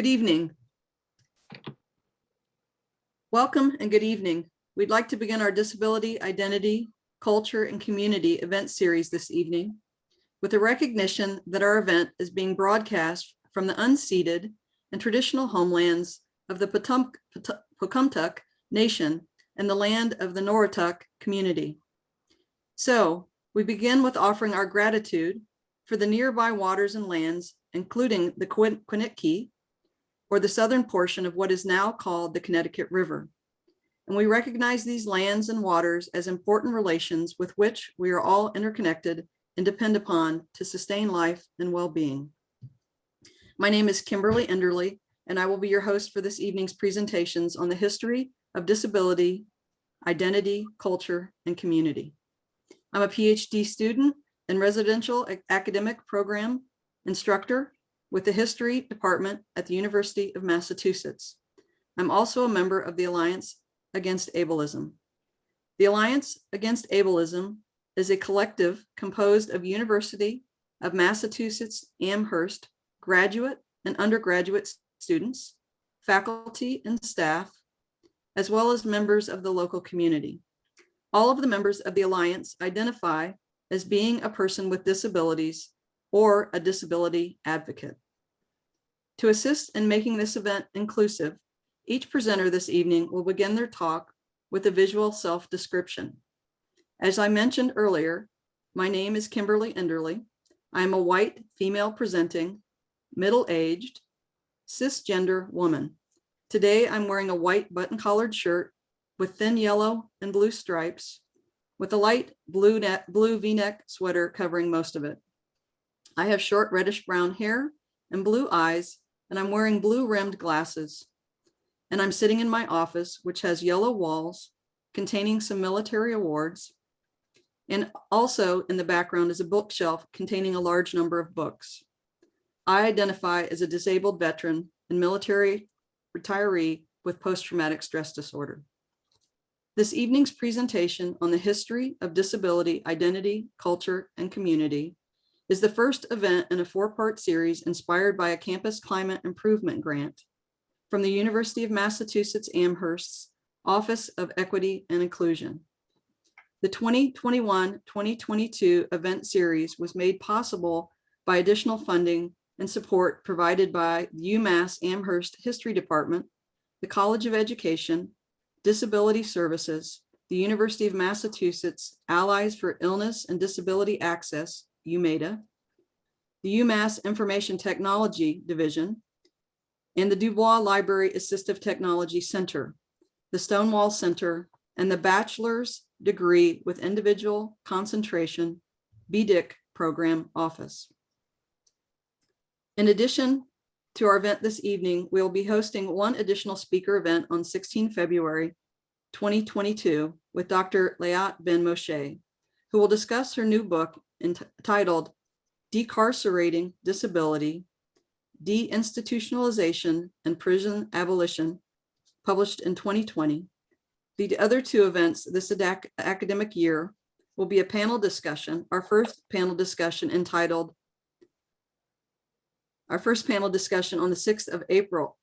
Good evening. Welcome and good evening. We'd like to begin our Disability, Identity, Culture, and Community event series this evening with a recognition that our event is being broadcast from the unceded and traditional homelands of the Pocumtuck Nation and the land of the Norituck community. So we begin with offering our gratitude for the nearby waters and lands, including the Quinnipiac, or the southern portion of what is now called the Connecticut River. And we recognize these lands and waters as important relations with which we are all interconnected and depend upon to sustain life and well-being. My name is Kimberly Enderly, and I will be your host for this evening's presentations on the history of disability, identity, culture, and community. I'm a PhD student and residential academic program instructor with the History Department at the University of Massachusetts. I'm also a member of the Alliance Against Ableism. The Alliance Against Ableism is a collective composed of University of Massachusetts Amherst graduate and undergraduate students, faculty and staff, as well as members of the local community. All of the members of the Alliance identify as being a person with disabilities or a disability advocate. To assist in making this event inclusive, each presenter this evening will begin their talk with a visual self-description. As I mentioned earlier, my name is Kimberly Enderly. I am a white, female presenting, middle-aged, cisgender woman. Today, I'm wearing a white button-collared shirt with thin yellow and blue stripes, with a light blue V-neck sweater covering most of it. I have short reddish brown hair and blue eyes, and I'm wearing blue rimmed glasses. And I'm sitting in my office, which has yellow walls containing some military awards. And also in the background is a bookshelf containing a large number of books. I identify as a disabled veteran and military retiree with post-traumatic stress disorder. This evening's presentation on the history of disability, identity, culture, and community is the first event in a four-part series inspired by a campus climate improvement grant from the University of Massachusetts Amherst's Office of Equity and Inclusion. The 2021-2022 event series was made possible by additional funding and support provided by the UMass Amherst History Department, the College of Education, Disability Services, the University of Massachusetts Allies for Illness and Disability Access, UMAIDA, the UMass Information Technology Division, and the Dubois Library Assistive Technology Center, the Stonewall Center, and the Bachelor's Degree with Individual Concentration BDIC Program Office. In addition to our event this evening, we will be hosting one additional speaker event on 16 February 2022 with Dr. Layat Ben Moshe, who will discuss her new book entitled Decarcerating Disability, Deinstitutionalization and Prison Abolition, published in 2020. The other two events this academic year will be a panel discussion. Our first panel discussion on the 6th of April,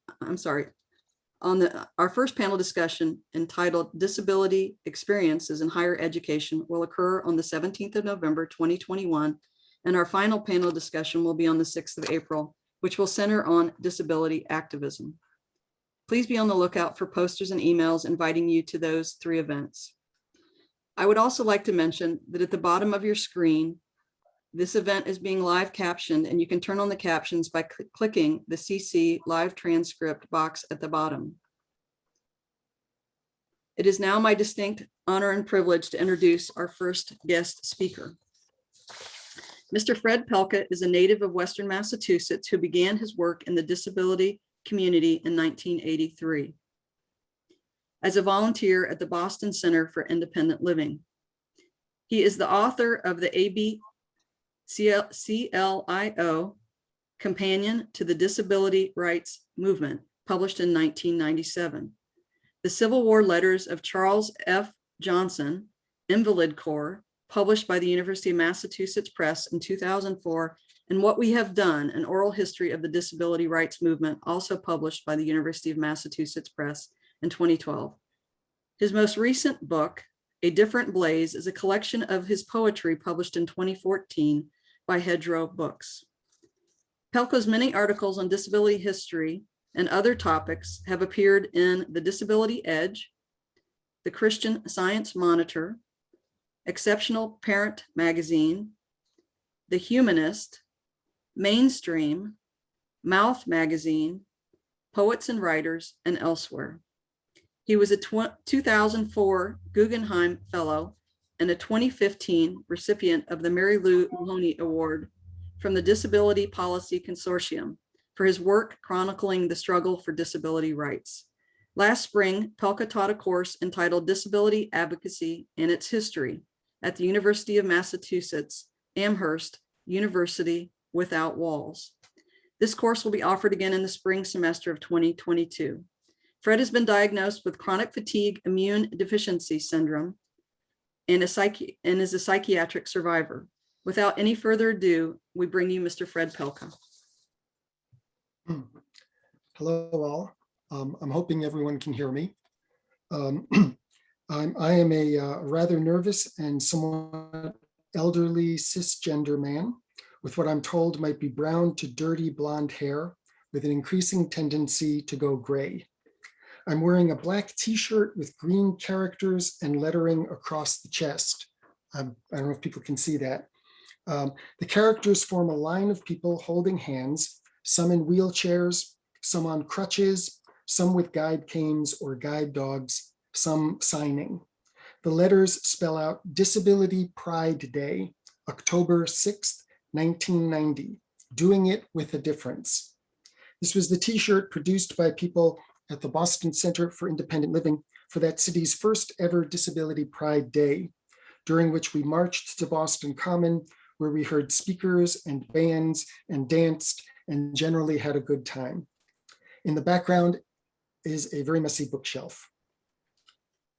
our first panel discussion entitled Disability Experiences in Higher Education will occur on the 17th of November, 2021. And our final panel discussion will be on the 6th of April, which will center on disability activism. Please be on the lookout for posters and emails inviting you to those three events. I would also like to mention that at the bottom of your screen, this event is being live captioned, and you can turn on the captions by clicking the CC live transcript box at the bottom. It is now my distinct honor and privilege to introduce our first guest speaker. Mr. Fred Pelka is a native of Western Massachusetts who began his work in the disability community in 1983 as a volunteer at the Boston Center for Independent Living. He is the author of the ABCLIO, Companion to the Disability Rights Movement, published in 1997. The Civil War Letters of Charles F. Johnson, Invalid Corps, published by the University of Massachusetts Press in 2004, and What We Have Done, an oral history of the disability rights movement, also published by the University of Massachusetts Press in 2012. His most recent book, A Different Blaze, is a collection of his poetry published in 2014 by Hedgerow Books. Pelka's many articles on disability history and other topics have appeared in The Disability Edge, The Christian Science Monitor, Exceptional Parent Magazine, The Humanist, Mainstream, Mouth Magazine, Poets and Writers, and elsewhere. He was a 2004 Guggenheim Fellow and a 2015 recipient of the Mary Lou Maloney Award from the Disability Policy Consortium for his work chronicling the struggle for disability rights. Last spring, Pelka taught a course entitled Disability Advocacy and Its History at the University of Massachusetts Amherst University Without Walls. This course will be offered again in the spring semester of 2022. Fred has been diagnosed with chronic fatigue immune deficiency syndrome and is a psychiatric survivor. Without any further ado, we bring you Mr. Fred Pelka. Hello all. I'm hoping everyone can hear me. I am a rather nervous and somewhat elderly cisgender man with what I'm told might be brown to dirty blonde hair with an increasing tendency to go gray. I'm wearing a black t-shirt with green characters and lettering across the chest. I don't know if people can see that. The characters form a line of people holding hands, some in wheelchairs, some on crutches, some with guide canes or guide dogs, some signing. The letters spell out Disability Pride Day, October 6th, 1990, doing it with a difference. This was the t-shirt produced by people at the Boston Center for Independent Living for that city's first ever Disability Pride Day, during which we marched to Boston Common, where we heard speakers and bands and danced and generally had a good time. In the background is a very messy bookshelf.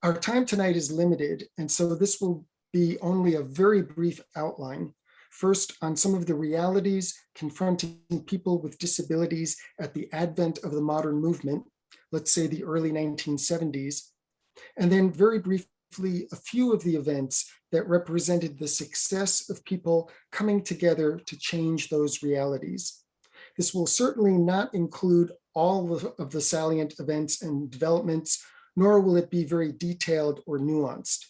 Our time tonight is limited, and so this will be only a very brief outline. First, on some of the realities confronting people with disabilities at the advent of the modern movement, let's say the early 1970s, and then very briefly, a few of the events that represented the success of people coming together to change those realities. This will certainly not include all of the salient events and developments, nor will it be very detailed or nuanced.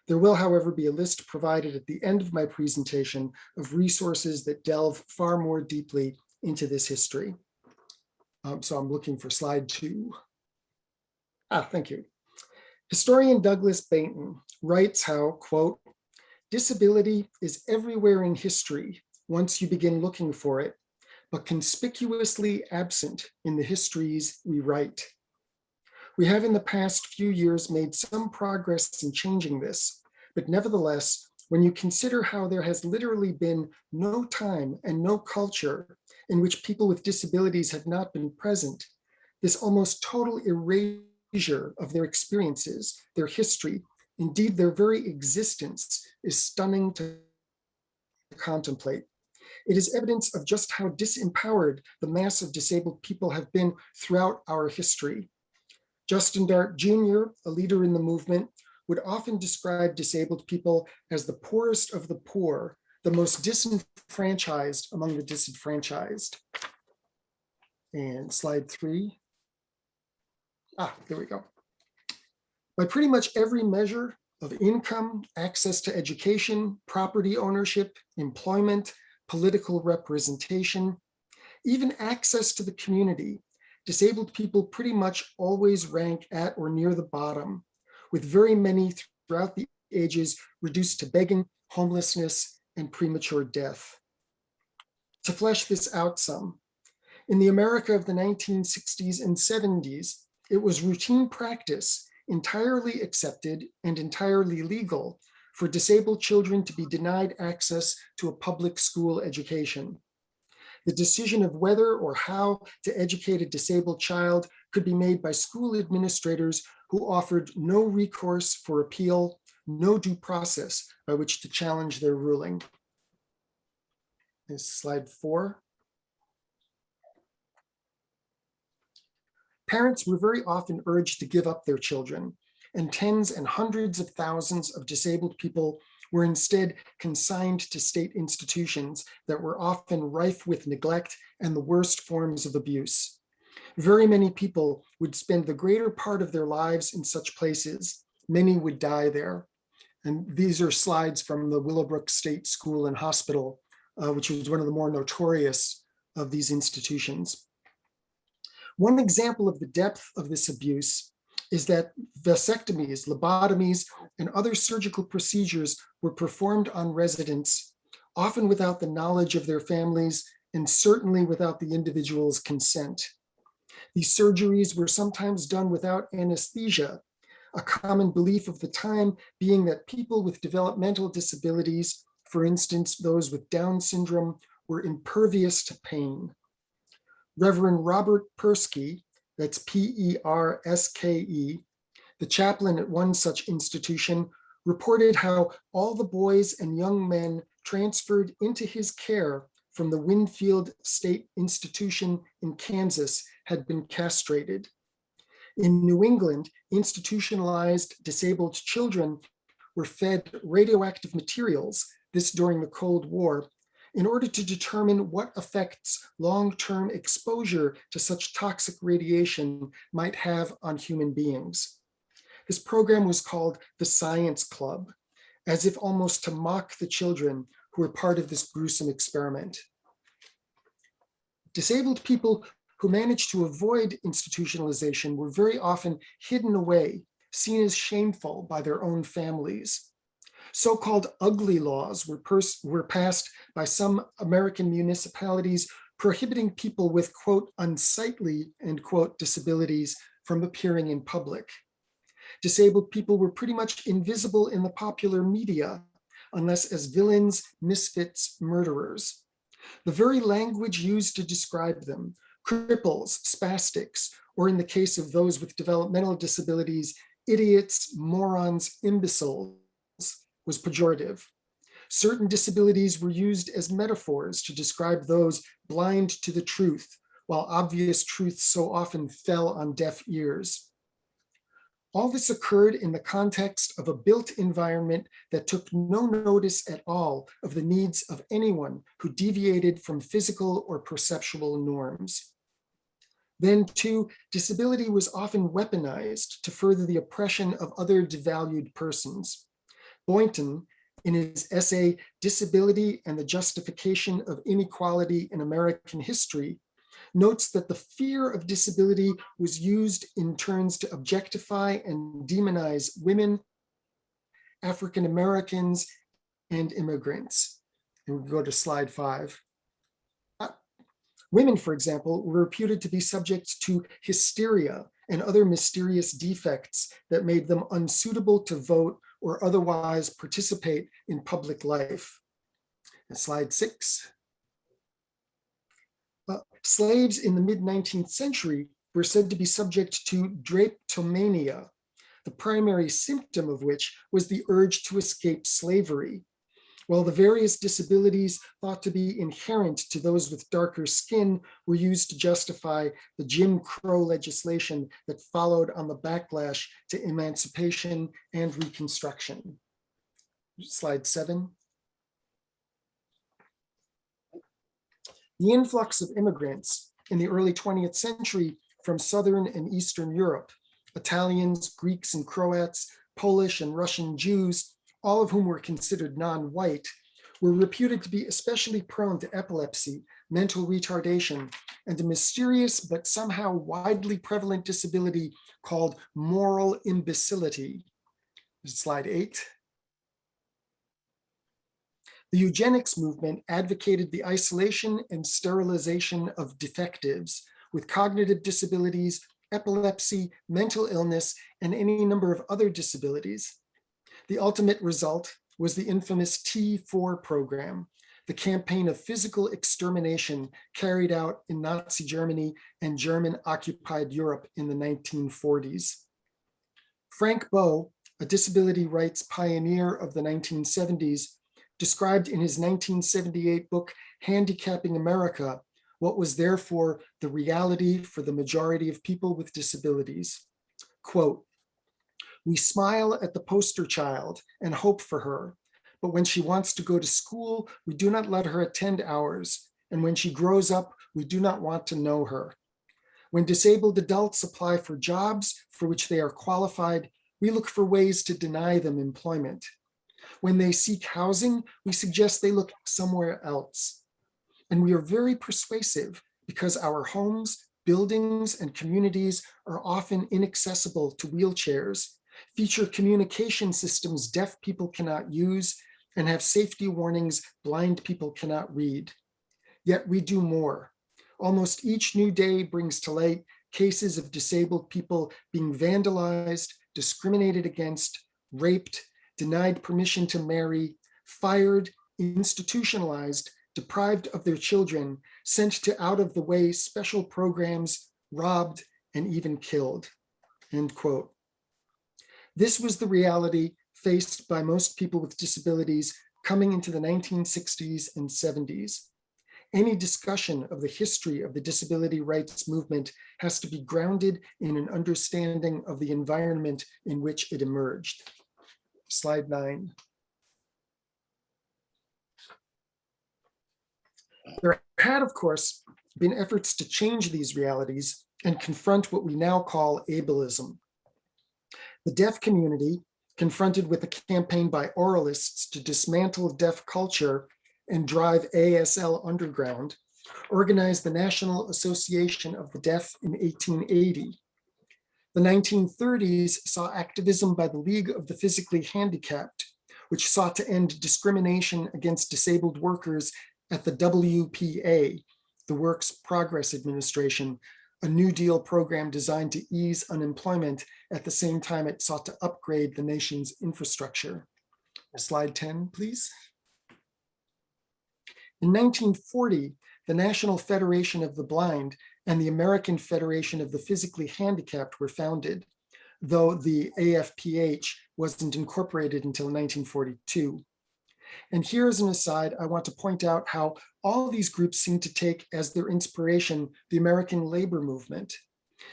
There will, however, be a list provided at the end of my presentation of resources that delve far more deeply into this history. So I'm looking for slide 2. Thank you. Historian Douglas Bainton writes how, quote, disability is everywhere in history once you begin looking for it, but conspicuously absent in the histories we write. We have in the past few years made some progress in changing this, but nevertheless, when you consider how there has literally been no time and no culture in which people with disabilities have not been present, this almost total erasure of their experiences, their history, indeed their very existence, is stunning to contemplate. It is evidence of just how disempowered the mass of disabled people have been throughout our history. Justin Dart Jr., a leader in the movement, would often describe disabled people as the poorest of the poor, the most disenfranchised among the disenfranchised. And slide 3. There we go. By pretty much every measure of income, access to education, property ownership, employment, political representation, even access to the community, disabled people pretty much always rank at or near the bottom, with very many throughout the ages reduced to begging, homelessness, and premature death. To flesh this out some, in the America of the 1960s and 70s, it was routine practice, entirely accepted and entirely legal, for disabled children to be denied access to a public school education. The decision of whether or how to educate a disabled child could be made by school administrators who offered no recourse for appeal, no due process by which to challenge their ruling. is slide 4. Parents were very often urged to give up their children, and tens and hundreds of thousands of disabled people were instead consigned to state institutions that were often rife with neglect and the worst forms of abuse. Very many people would spend the greater part of their lives in such places. Many would die there. And these are slides from the Willowbrook State School and Hospital, which was one of the more notorious of these institutions. One example of the depth of this abuse is that vasectomies, lobotomies, and other surgical procedures were performed on residents, often without the knowledge of their families and certainly without the individual's consent. These surgeries were sometimes done without anesthesia, a common belief of the time being that people with developmental disabilities, for instance, those with Down syndrome, were impervious to pain. Reverend Robert Persky, that's P-E-R-S-K-E, the chaplain at one such institution, reported how all the boys and young men transferred into his care from the Winfield State Institution in Kansas had been castrated. In New England, institutionalized disabled children were fed radioactive materials, this during the Cold War, in order to determine what effects long-term exposure to such toxic radiation might have on human beings. This program was called the Science Club, as if almost to mock the children who were part of this gruesome experiment. Disabled people who managed to avoid institutionalization were very often hidden away, seen as shameful by their own families. So-called ugly laws were passed by some American municipalities prohibiting people with, quote, unsightly, end quote, disabilities from appearing in public. Disabled people were pretty much invisible in the popular media, unless as villains, misfits, murderers. The very language used to describe them, cripples, spastics, or in the case of those with developmental disabilities, idiots, morons, imbeciles, was pejorative. Certain disabilities were used as metaphors to describe those blind to the truth, while obvious truths so often fell on deaf ears. All this occurred in the context of a built environment that took no notice at all of the needs of anyone who deviated from physical or perceptual norms. Then, too, disability was often weaponized to further the oppression of other devalued persons. Boynton, in his essay, Disability and the Justification of Inequality in American History, notes that the fear of disability was used in turns to objectify and demonize women, African Americans, and immigrants. And we go to slide 5. Women, for example, were reputed to be subject to hysteria and other mysterious defects that made them unsuitable to vote or otherwise participate in public life. And slide 6. Slaves in the mid-19th century were said to be subject to drapetomania, the primary symptom of which was the urge to escape slavery. While the various disabilities thought to be inherent to those with darker skin were used to justify the Jim Crow legislation that followed on the backlash to emancipation and Reconstruction. Slide 7. The influx of immigrants in the early 20th century from Southern and Eastern Europe, Italians, Greeks, and Croats, Polish and Russian Jews, all of whom were considered non-white, were reputed to be especially prone to epilepsy, mental retardation, and a mysterious but somehow widely prevalent disability called moral imbecility. Slide 8. The eugenics movement advocated the isolation and sterilization of defectives with cognitive disabilities, epilepsy, mental illness, and any number of other disabilities. The ultimate result was the infamous T4 program, the campaign of physical extermination carried out in Nazi Germany and German-occupied Europe in the 1940s. Frank Bowe, a disability rights pioneer of the 1970s, described in his 1978 book, Handicapping America, what was therefore the reality for the majority of people with disabilities. Quote, "We smile at the poster child and hope for her, but when she wants to go to school, we do not let her attend ours, and when she grows up, we do not want to know her. When disabled adults apply for jobs for which they are qualified, we look for ways to deny them employment. When they seek housing, we suggest they look somewhere else. And we are very persuasive because our homes, buildings, and communities are often inaccessible to wheelchairs, feature communication systems deaf people cannot use, and have safety warnings blind people cannot read. Yet we do more. Almost each new day brings to light cases of disabled people being vandalized, discriminated against, raped, denied permission to marry, fired, institutionalized, deprived of their children, sent to out-of-the-way special programs, robbed, and even killed." End quote. This was the reality faced by most people with disabilities coming into the 1960s and 70s. Any discussion of the history of the disability rights movement has to be grounded in an understanding of the environment in which it emerged. Slide 9. There had, of course, been efforts to change these realities and confront what we now call ableism. The deaf community, confronted with a campaign by oralists to dismantle deaf culture and drive ASL underground, organized the National Association of the Deaf in 1880. The 1930s saw activism by the League of the Physically Handicapped, which sought to end discrimination against disabled workers at the WPA, the Works Progress Administration, a New Deal program designed to ease unemployment at the same time it sought to upgrade the nation's infrastructure. Slide 10, please. In 1940, the National Federation of the Blind and the American Federation of the Physically Handicapped were founded, though the AFPH wasn't incorporated until 1942. And here as an aside, I want to point out how all these groups seem to take as their inspiration the American labor movement.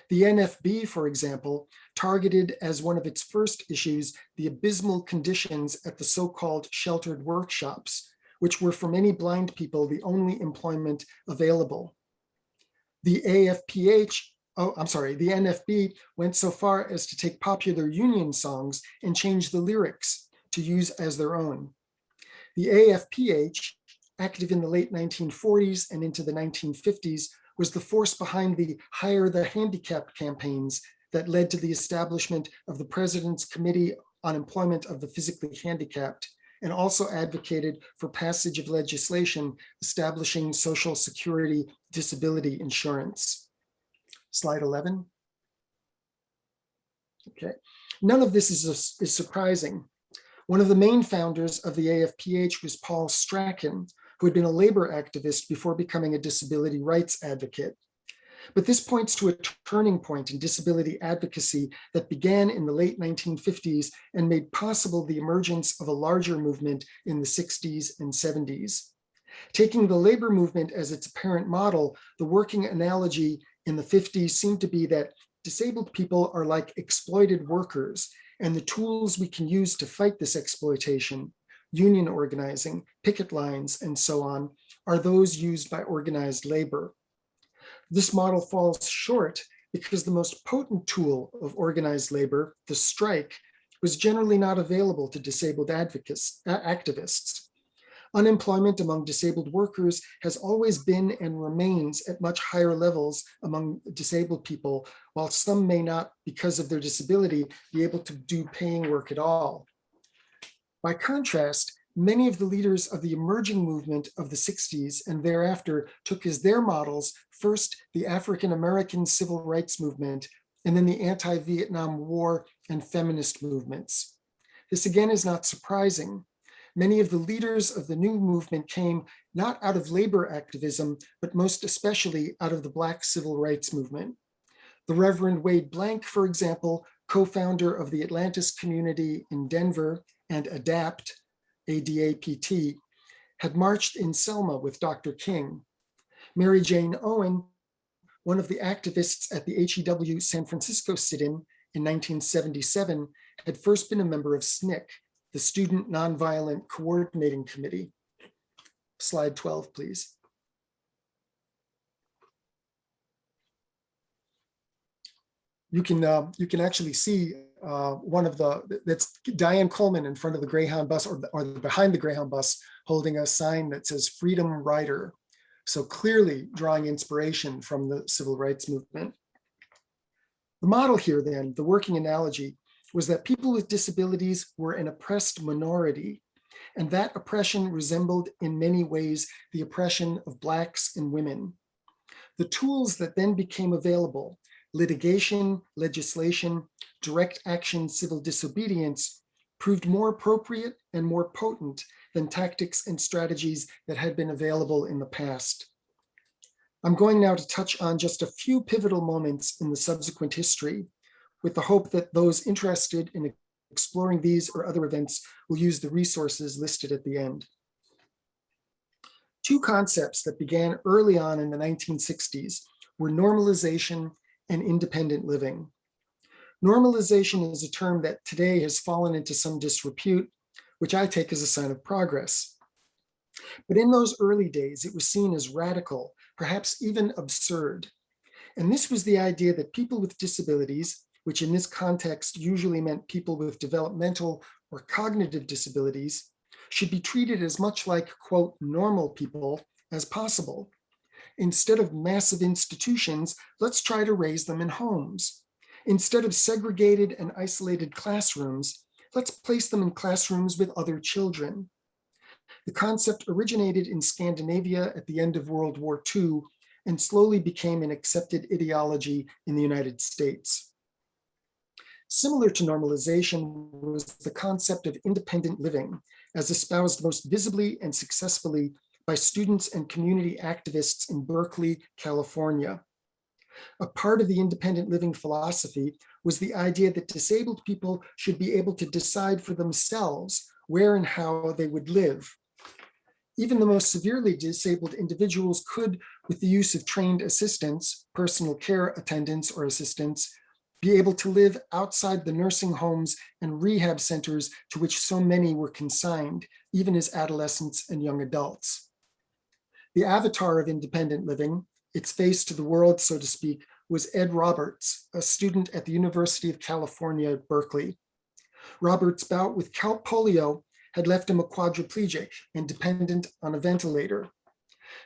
The NFB, for example, targeted as one of its first issues the abysmal conditions at the so-called sheltered workshops, which were for many blind people the only employment available. The NFB went so far as to take popular union songs and change the lyrics to use as their own. The AFPH, active in the late 1940s and into the 1950s, was the force behind the Hire the Handicapped campaigns that led to the establishment of the President's Committee on Employment of the Physically Handicapped, and also advocated for passage of legislation establishing Social Security disability insurance. Slide 11. Okay, none of this is surprising. One of the main founders of the AFPH was Paul Strachan, who had been a labor activist before becoming a disability rights advocate. But this points to a turning point in disability advocacy that began in the late 1950s and made possible the emergence of a larger movement in the 60s and 70s. Taking the labor movement as its apparent model, the working analogy in the 50s seemed to be that disabled people are like exploited workers, and the tools we can use to fight this exploitation, union organizing, picket lines, and so on, are those used by organized labor. This model falls short because the most potent tool of organized labor, the strike, was generally not available to disabled activists. Unemployment among disabled workers has always been and remains at much higher levels among disabled people, while some may not, because of their disability, be able to do paying work at all. By contrast, many of the leaders of the emerging movement of the 60s and thereafter took as their models first the African American civil rights movement, and then the anti-Vietnam War and feminist movements. This again is not surprising. Many of the leaders of the new movement came not out of labor activism, but most especially out of the Black civil rights movement. The Reverend Wade Blank, for example, co-founder of the Atlantis community in Denver and ADAPT, ADAPT, had marched in Selma with Dr. King. Mary Jane Owen, one of the activists at the HEW San Francisco sit-in in 1977, had first been a member of SNCC, the Student Nonviolent Coordinating Committee. Slide 12, please. You can actually see one of that's Diane Coleman in front of the Greyhound bus or behind the Greyhound bus holding a sign that says Freedom Rider. So clearly drawing inspiration from the civil rights movement. The model here then, the working analogy, was that people with disabilities were an oppressed minority, and that oppression resembled in many ways the oppression of Blacks and women. The tools that then became available, litigation, legislation, direct action, civil disobedience, proved more appropriate and more potent than tactics and strategies that had been available in the past. I'm going now to touch on just a few pivotal moments in the subsequent history, with the hope that those interested in exploring these or other events will use the resources listed at the end. Two concepts that began early on in the 1960s were normalization and independent living. Normalization is a term that today has fallen into some disrepute, which I take as a sign of progress. But in those early days, it was seen as radical, perhaps even absurd. And this was the idea that people with disabilities, which in this context usually meant people with developmental or cognitive disabilities, should be treated as much like, quote, normal people as possible. Instead of massive institutions, let's try to raise them in homes. Instead of segregated and isolated classrooms, let's place them in classrooms with other children. The concept originated in Scandinavia at the end of World War II and slowly became an accepted ideology in the United States. Similar to normalization was the concept of independent living, as espoused most visibly and successfully by students and community activists in Berkeley, California. A part of the independent living philosophy was the idea that disabled people should be able to decide for themselves where and how they would live. Even the most severely disabled individuals could, with the use of trained assistants, personal care attendants or assistants, be able to live outside the nursing homes and rehab centers to which so many were consigned, even as adolescents and young adults. The avatar of independent living, its face to the world, so to speak, was Ed Roberts, a student at the University of California at Berkeley. Roberts' bout with polio had left him a quadriplegic and dependent on a ventilator.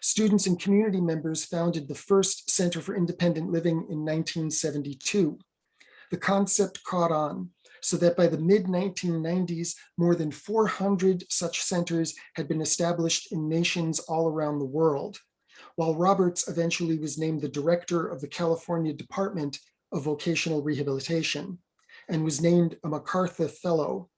Students and community members founded the first Center for Independent Living in 1972. The concept caught on, so that by the mid-1990s, more than 400 such centers had been established in nations all around the world, while Roberts eventually was named the director of the California Department of Vocational Rehabilitation and was named a MacArthur Fellow,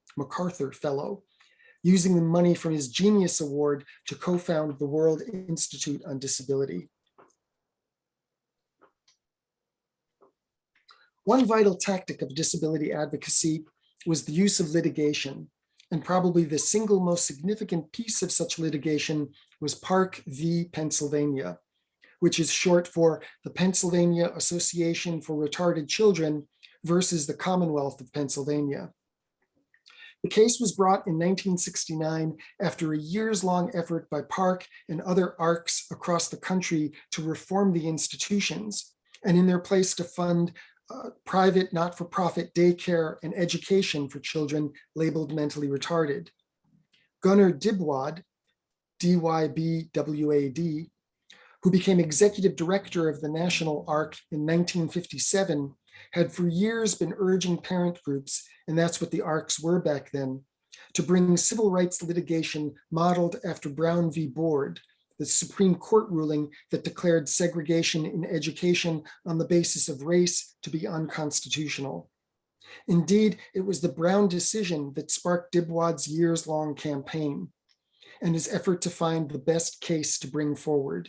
using the money from his Genius Award to co-found the World Institute on Disability. One vital tactic of disability advocacy was the use of litigation, and probably the single most significant piece of such litigation was Park v. Pennsylvania, which is short for the Pennsylvania Association for Retarded Children versus the Commonwealth of Pennsylvania. The case was brought in 1969 after a years-long effort by Park and other ARCs across the country to reform the institutions, and in their place to fund private not-for-profit daycare and education for children labeled mentally retarded. Gunnar Dybwad, D-Y-B-W-A-D, who became executive director of the National ARC in 1957, had for years been urging parent groups, and that's what the ARCs were back then, to bring civil rights litigation modeled after Brown v. Board, the Supreme Court ruling that declared segregation in education on the basis of race to be unconstitutional. Indeed, it was the Brown decision that sparked Dybwad's years-long campaign and his effort to find the best case to bring forward.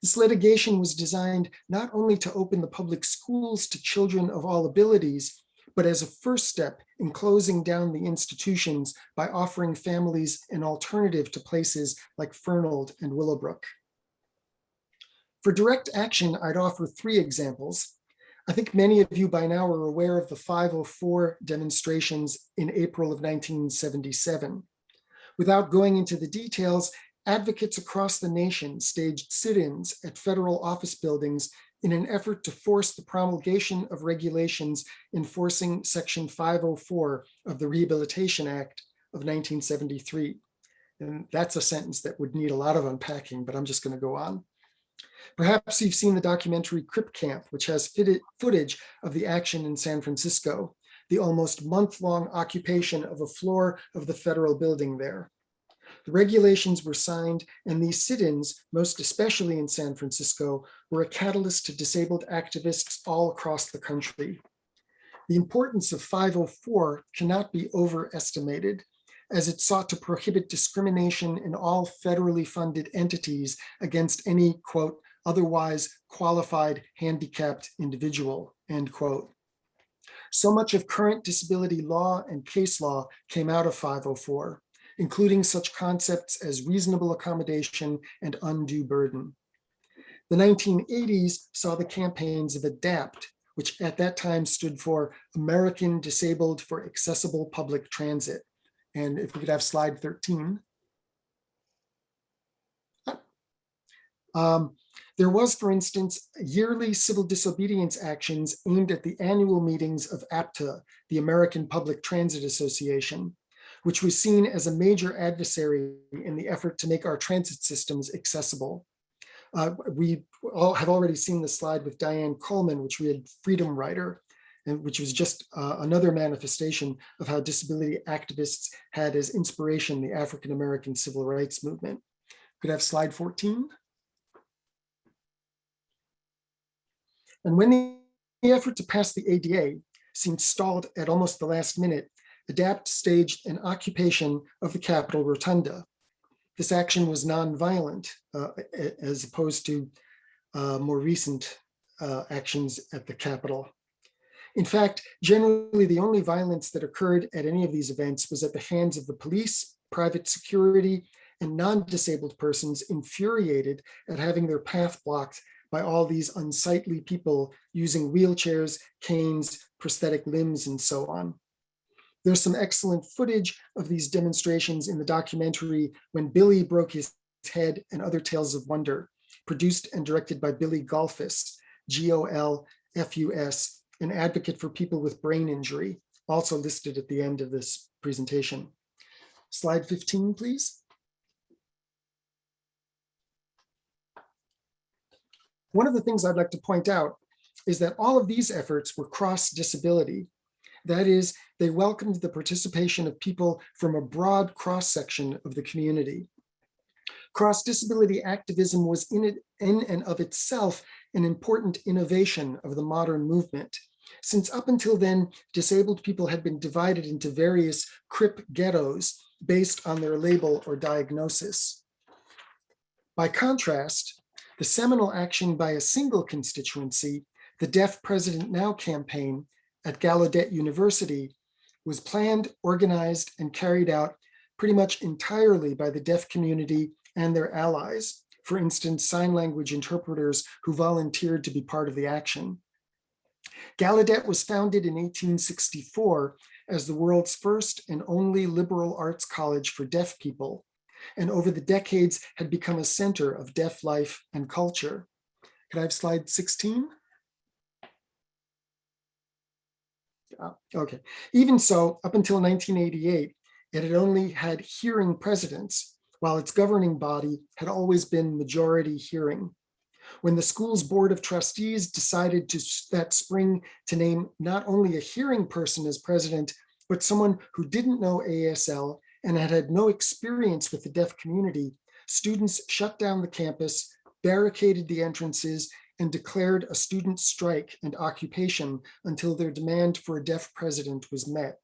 This litigation was designed not only to open the public schools to children of all abilities, but as a first step in closing down the institutions by offering families an alternative to places like Fernald and Willowbrook. For direct action, I'd offer 3 examples. I think many of you by now are aware of the 504 demonstrations in April of 1977. Without going into the details, advocates across the nation staged sit-ins at federal office buildings in an effort to force the promulgation of regulations enforcing Section 504 of the Rehabilitation Act of 1973. And that's a sentence that would need a lot of unpacking, but I'm just going to go on. Perhaps you've seen the documentary Crip Camp, which has footage of the action in San Francisco, the almost month-long occupation of a floor of the federal building there. The regulations were signed, and these sit-ins, most especially in San Francisco, were a catalyst to disabled activists all across the country. The importance of 504 cannot be overestimated, as it sought to prohibit discrimination in all federally funded entities against any, quote, otherwise qualified handicapped individual, end quote. So much of current disability law and case law came out of 504, including such concepts as reasonable accommodation and undue burden. The 1980s saw the campaigns of ADAPT, which at that time stood for American Disabled for Accessible Public Transit. And if we could have slide 13. There was, for instance, yearly civil disobedience actions aimed at the annual meetings of APTA, the American Public Transit Association, which was seen as a major adversary in the effort to make our transit systems accessible. We all have already seen the slide with Diane Coleman, which we had Freedom Rider, and which was just another manifestation of how disability activists had as inspiration the African-American civil rights movement. Could I have slide 14? And when the effort to pass the ADA seemed stalled at almost the last minute, ADAPT staged an occupation of the Capitol Rotunda. This action was nonviolent, as opposed to more recent actions at the Capitol. In fact, generally the only violence that occurred at any of these events was at the hands of the police, private security, and non-disabled persons infuriated at having their path blocked by all these unsightly people using wheelchairs, canes, prosthetic limbs, and so on. There's some excellent footage of these demonstrations in the documentary When Billy Broke His Head and Other Tales of Wonder, produced and directed by Billy Golfus, Golfus, an advocate for people with brain injury, also listed at the end of this presentation. Slide 15, please. One of the things I'd like to point out is that all of these efforts were cross-disability. That is, they welcomed the participation of people from a broad cross-section of the community. Cross-disability activism was in and of itself an important innovation of the modern movement, since up until then, disabled people had been divided into various CRIP ghettos based on their label or diagnosis. By contrast, the seminal action by a single constituency, the Deaf President Now campaign at Gallaudet University, was planned, organized, and carried out pretty much entirely by the deaf community and their allies, for instance, sign language interpreters who volunteered to be part of the action. Gallaudet was founded in 1864 as the world's first and only liberal arts college for deaf people, and over the decades had become a center of deaf life and culture. Can I have slide 16? Okay. Even so, up until 1988, it had only had hearing presidents, while its governing body had always been majority hearing. When the school's board of trustees decided that spring to name not only a hearing person as president, but someone who didn't know ASL and had had no experience with the deaf community, students shut down the campus, barricaded the entrances, and declared a student strike and occupation until their demand for a deaf president was met.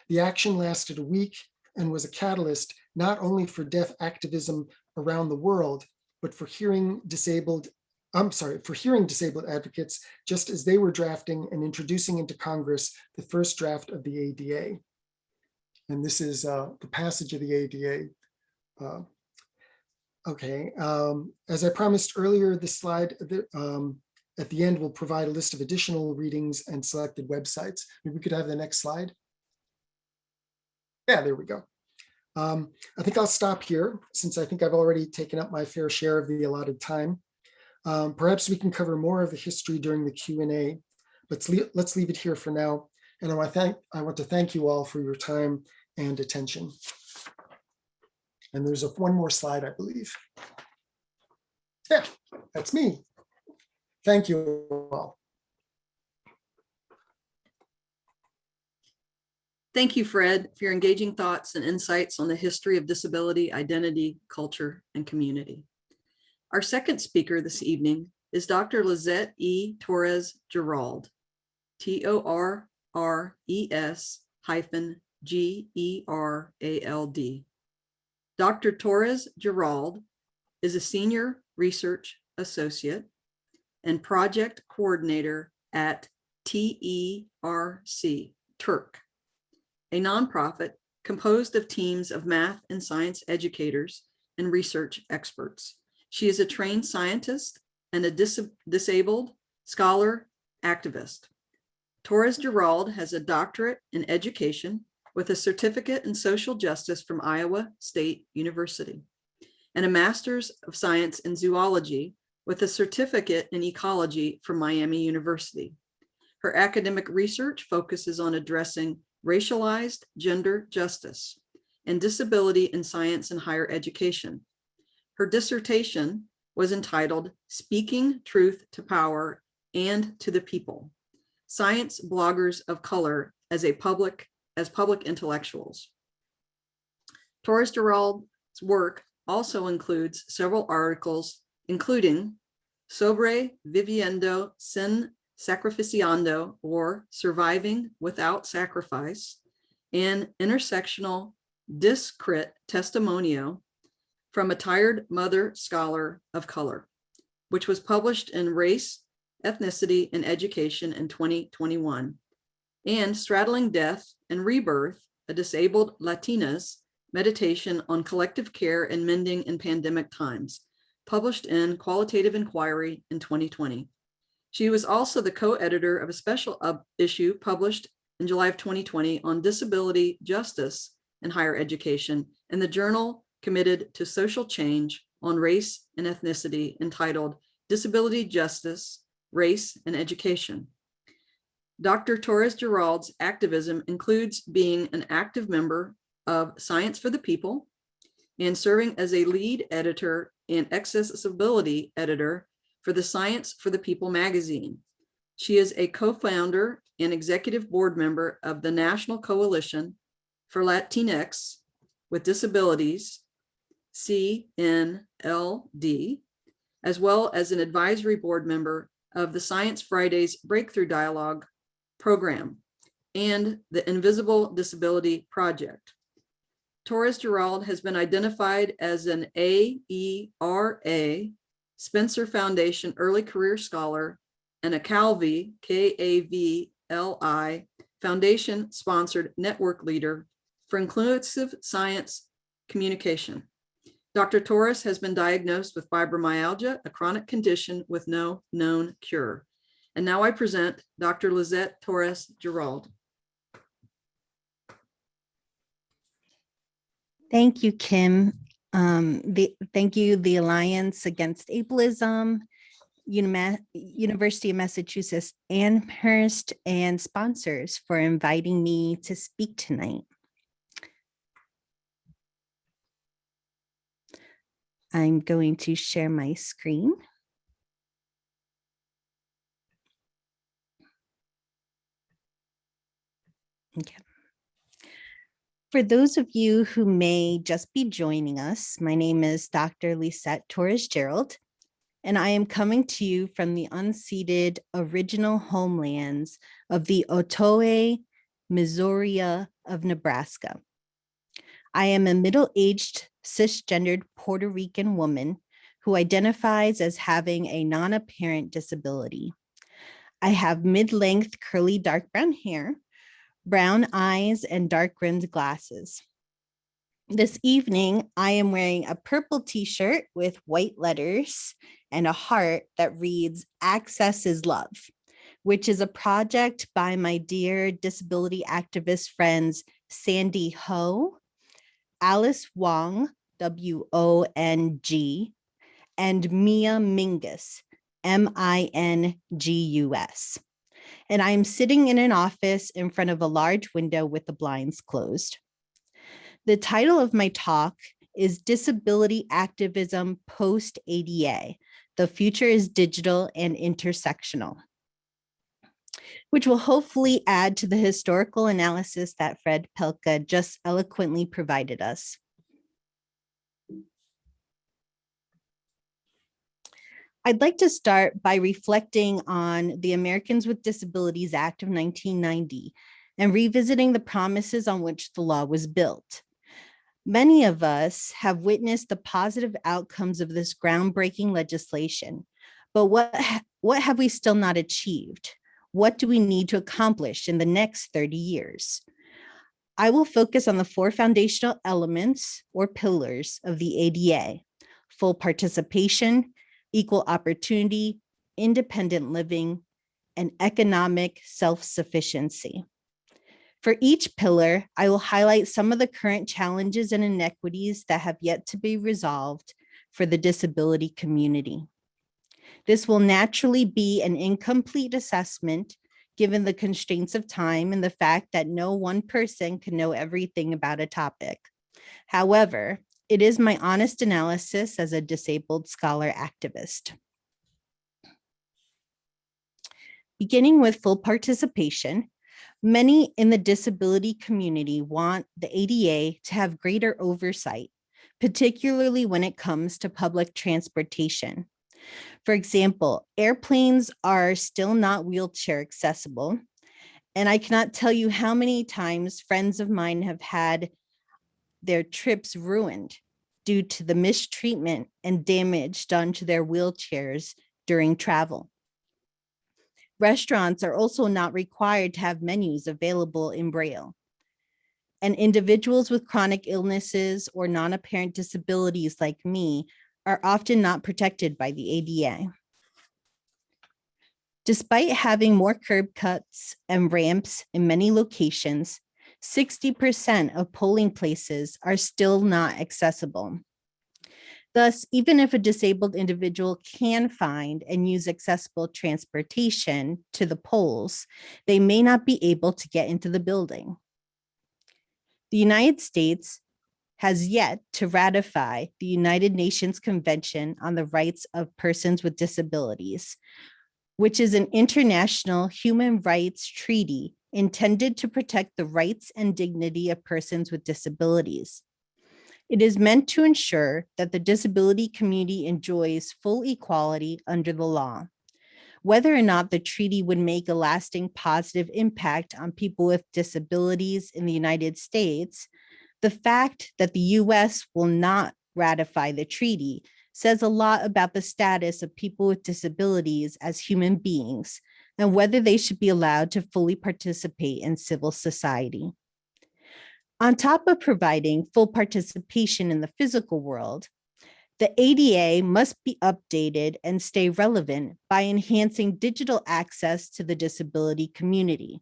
The action lasted a week and was a catalyst not only for deaf activism around the world, but for hearing disabled for hearing disabled advocates, just as they were drafting and introducing into Congress the first draft of the ADA. And this is the passage of the ADA. Okay, as I promised earlier, this slide at the end will provide a list of additional readings and selected websites. Maybe we could have the next slide. Yeah, there we go. I think I'll stop here since I think I've already taken up my fair share of the allotted time. Perhaps we can cover more of the history during the Q&A, but let's leave it here for now. And I want to thank you all for your time and attention. And there's one more slide, I believe. Yeah, that's me. Thank you all. Thank you, Fred, for your engaging thoughts and insights on the history of disability, identity, culture, and community. Our second speaker this evening is Dr. Lisette E. Torres Gerald, Torres-Gerald. Dr. Torres Gerald is a senior research associate and project coordinator at TERC, Turk, a nonprofit composed of teams of math and science educators and research experts. She is a trained scientist and a disabled scholar activist. Torres Gerald has a doctorate in education with a certificate in social justice from Iowa State University and a master's of science in zoology with a certificate in ecology from Miami University. Her academic research focuses on addressing racialized gender justice and disability in science and higher education. Her dissertation was entitled Speaking Truth to Power and to the People, Science Bloggers of Color as Public Intellectuals. Torres Gerald's work also includes several articles, including Sobre Viviendo Sin Sacrificiando, or Surviving Without Sacrifice, and Intersectional Discrit Testimonio from a Tired Mother Scholar of Color, which was published in Race, Ethnicity, and Education in 2021, and Straddling Death and Rebirth, a Disabled Latina's Meditation on Collective Care and Mending in Pandemic Times, published in Qualitative Inquiry in 2020. She was also the co-editor of a special issue published in July of 2020 on disability justice in higher education in the journal committed to social change on race and ethnicity, entitled Disability Justice, Race and Education. Dr. Torres Gerald's activism includes being an active member of Science for the People and serving as a lead editor and accessibility editor for the Science for the People magazine. She is a co-founder and executive board member of the National Coalition for Latinx with Disabilities, CNLD, as well as an advisory board member of the Science Fridays Breakthrough Dialogue program and the Invisible Disability Project. Torres Gerald has been identified as an AERA Spencer Foundation Early Career Scholar and a CAVLI, KAVLI, Foundation-sponsored network leader for inclusive science communication. Dr. Torres has been diagnosed with fibromyalgia, a chronic condition with no known cure. And now I present Dr. Lisette Torres Gerald. Thank you, Kim. Thank you, the Alliance Against Ableism, University of Massachusetts Amherst, and sponsors for inviting me to speak tonight. I'm going to share my screen. Okay. For those of you who may just be joining us, my name is Dr. Lisette Torres Gerald, and I am coming to you from the unceded original homelands of the Otoe Missouri of Nebraska. I am a middle-aged cisgendered Puerto Rican woman who identifies as having a non-apparent disability. I have mid-length curly dark brown hair, brown eyes, and dark-rimmed glasses. This evening, I am wearing a purple t-shirt with white letters and a heart that reads "Access is Love," which is a project by my dear disability activist friends, Sandy Ho, Alice Wong, W-O-N-G, and Mia Mingus, M-I-N-G-U-S. And I am sitting in an office in front of a large window with the blinds closed. The title of my talk is Disability Activism Post-ADA. The future is digital and intersectional, which will hopefully add to the historical analysis that Fred Pelka just eloquently provided us. I'd like to start by reflecting on the Americans with Disabilities Act of 1990 and revisiting the promises on which the law was built. Many of us have witnessed the positive outcomes of this groundbreaking legislation, but what have we still not achieved? What do we need to accomplish in the next 30 years? I will focus on the 4 foundational elements or pillars of the ADA: full participation, equal opportunity, independent living, and economic self-sufficiency. For each pillar, I will highlight some of the current challenges and inequities that have yet to be resolved for the disability community. This will naturally be an incomplete assessment given the constraints of time and the fact that no one person can know everything about a topic. However, it is my honest analysis as a disabled scholar activist. Beginning with full participation, many in the disability community want the ADA to have greater oversight, particularly when it comes to public transportation. For example, airplanes are still not wheelchair accessible, and I cannot tell you how many times friends of mine have had their trips ruined due to the mistreatment and damage done to their wheelchairs during travel. Restaurants are also not required to have menus available in Braille. And individuals with chronic illnesses or non-apparent disabilities like me are often not protected by the ADA. Despite having more curb cuts and ramps in many locations, 60% of polling places are still not accessible. Thus, even if a disabled individual can find and use accessible transportation to the polls, they may not be able to get into the building. The United States has yet to ratify the United Nations Convention on the Rights of Persons with Disabilities, which is an international human rights treaty intended to protect the rights and dignity of persons with disabilities. It is meant to ensure that the disability community enjoys full equality under the law. Whether or not the treaty would make a lasting positive impact on people with disabilities in the United States, the fact that the US will not ratify the treaty says a lot about the status of people with disabilities as human beings and whether they should be allowed to fully participate in civil society. On top of providing full participation in the physical world, the ADA must be updated and stay relevant by enhancing digital access to the disability community.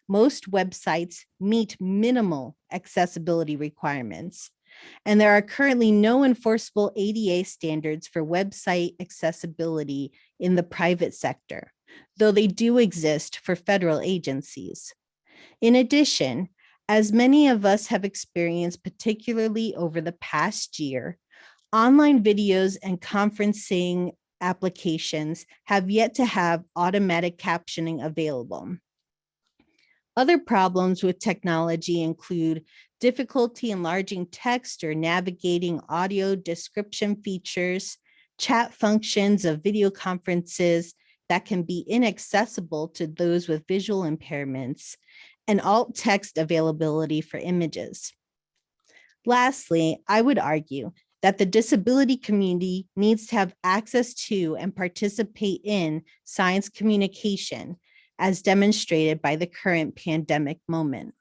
Most websites meet minimal accessibility requirements, and there are currently no enforceable ADA standards for website accessibility in the private sector, though they do exist for federal agencies. In addition, as many of us have experienced, particularly over the past year, online videos and conferencing applications have yet to have automatic captioning available. Other problems with technology include difficulty enlarging text or navigating audio description features, chat functions of video conferences that can be inaccessible to those with visual impairments, and alt text availability for images. Lastly, I would argue that the disability community needs to have access to and participate in science communication as demonstrated by the current pandemic moment.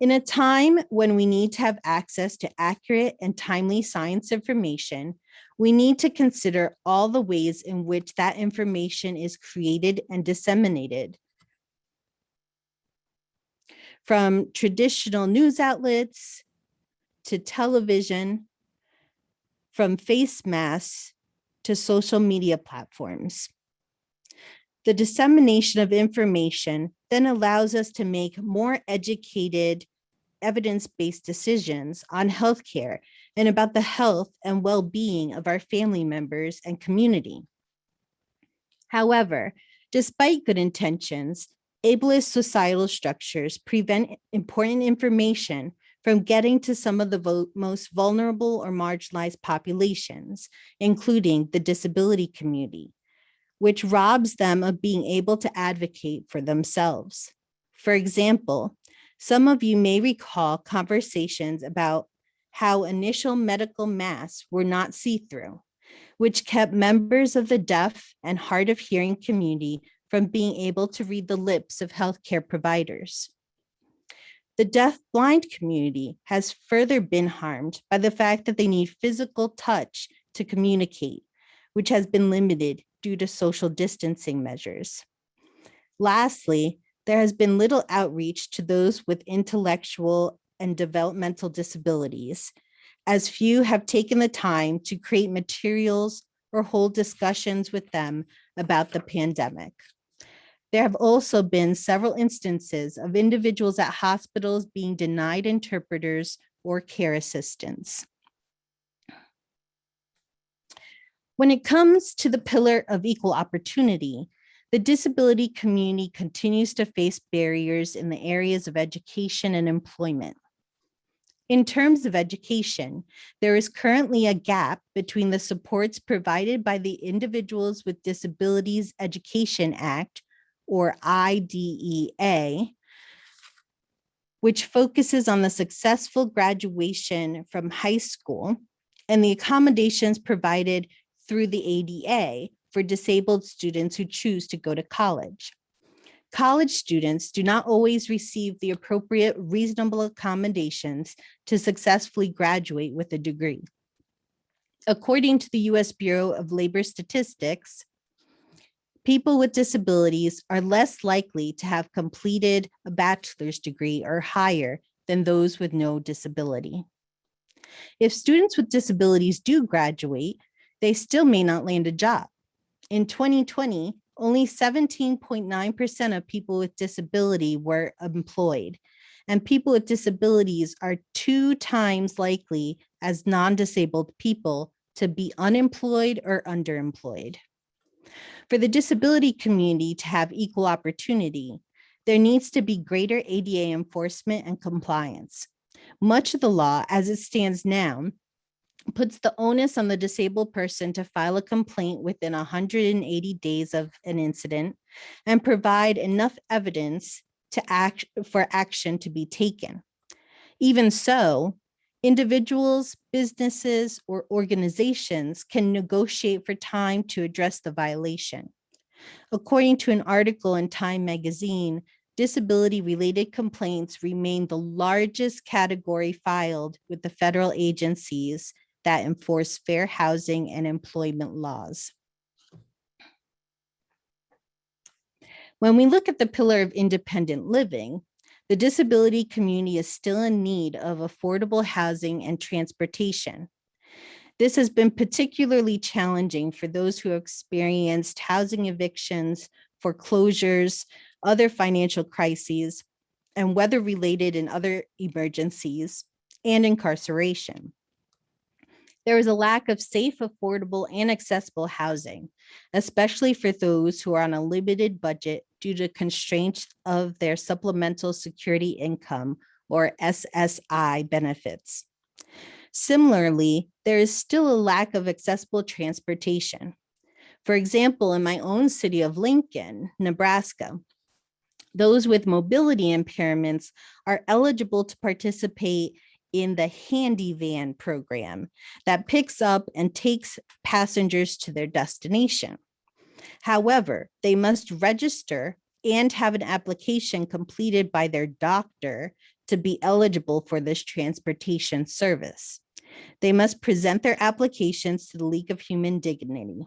In a time when we need to have access to accurate and timely science information, we need to consider all the ways in which that information is created and disseminated. From traditional news outlets to television, from face masks to social media platforms. The dissemination of information then allows us to make more educated, evidence-based decisions on healthcare and about the health and well-being of our family members and community. However, despite good intentions, ableist societal structures prevent important information from getting to some of the most vulnerable or marginalized populations, including the disability community, which robs them of being able to advocate for themselves. For example, some of you may recall conversations about how initial medical masks were not see-through, which kept members of the deaf and hard of hearing community from being able to read the lips of healthcare providers. The deaf-blind community has further been harmed by the fact that they need physical touch to communicate, which has been limited due to social distancing measures. Lastly, there has been little outreach to those with intellectual and developmental disabilities, as few have taken the time to create materials or hold discussions with them about the pandemic. There have also been several instances of individuals at hospitals being denied interpreters or care assistance. When it comes to the pillar of equal opportunity, the disability community continues to face barriers in the areas of education and employment. In terms of education, there is currently a gap between the supports provided by the Individuals with Disabilities Education Act, or IDEA, which focuses on the successful graduation from high school, and the accommodations provided through the ADA for disabled students who choose to go to college. College students do not always receive the appropriate reasonable accommodations to successfully graduate with a degree. According to the U.S. Bureau of Labor Statistics, people with disabilities are less likely to have completed a bachelor's degree or higher than those with no disability. If students with disabilities do graduate, they still may not land a job. In 2020, only 17.9% of people with disability were employed, and people with disabilities are 2 times likely as non-disabled people to be unemployed or underemployed. For the disability community to have equal opportunity, there needs to be greater ADA enforcement and compliance. Much of the law, as it stands now, puts the onus on the disabled person to file a complaint within 180 days of an incident and provide enough evidence for action to be taken. Even so, individuals, businesses, or organizations can negotiate for time to address the violation. According to an article in Time magazine, disability-related complaints remain the largest category filed with the federal agencies that enforce fair housing and employment laws. When we look at the pillar of independent living, the disability community is still in need of affordable housing and transportation. This has been particularly challenging for those who have experienced housing evictions, foreclosures, other financial crises, and weather-related and other emergencies, and incarceration. There is a lack of safe, affordable, and accessible housing, especially for those who are on a limited budget due to constraints of their supplemental security income, or SSI benefits. Similarly, there is still a lack of accessible transportation. For example, in my own city of Lincoln, Nebraska, those with mobility impairments are eligible to participate in the Handy Van program that picks up and takes passengers to their destination. However, they must register and have an application completed by their doctor to be eligible for this transportation service. They must present their applications to the League of Human Dignity.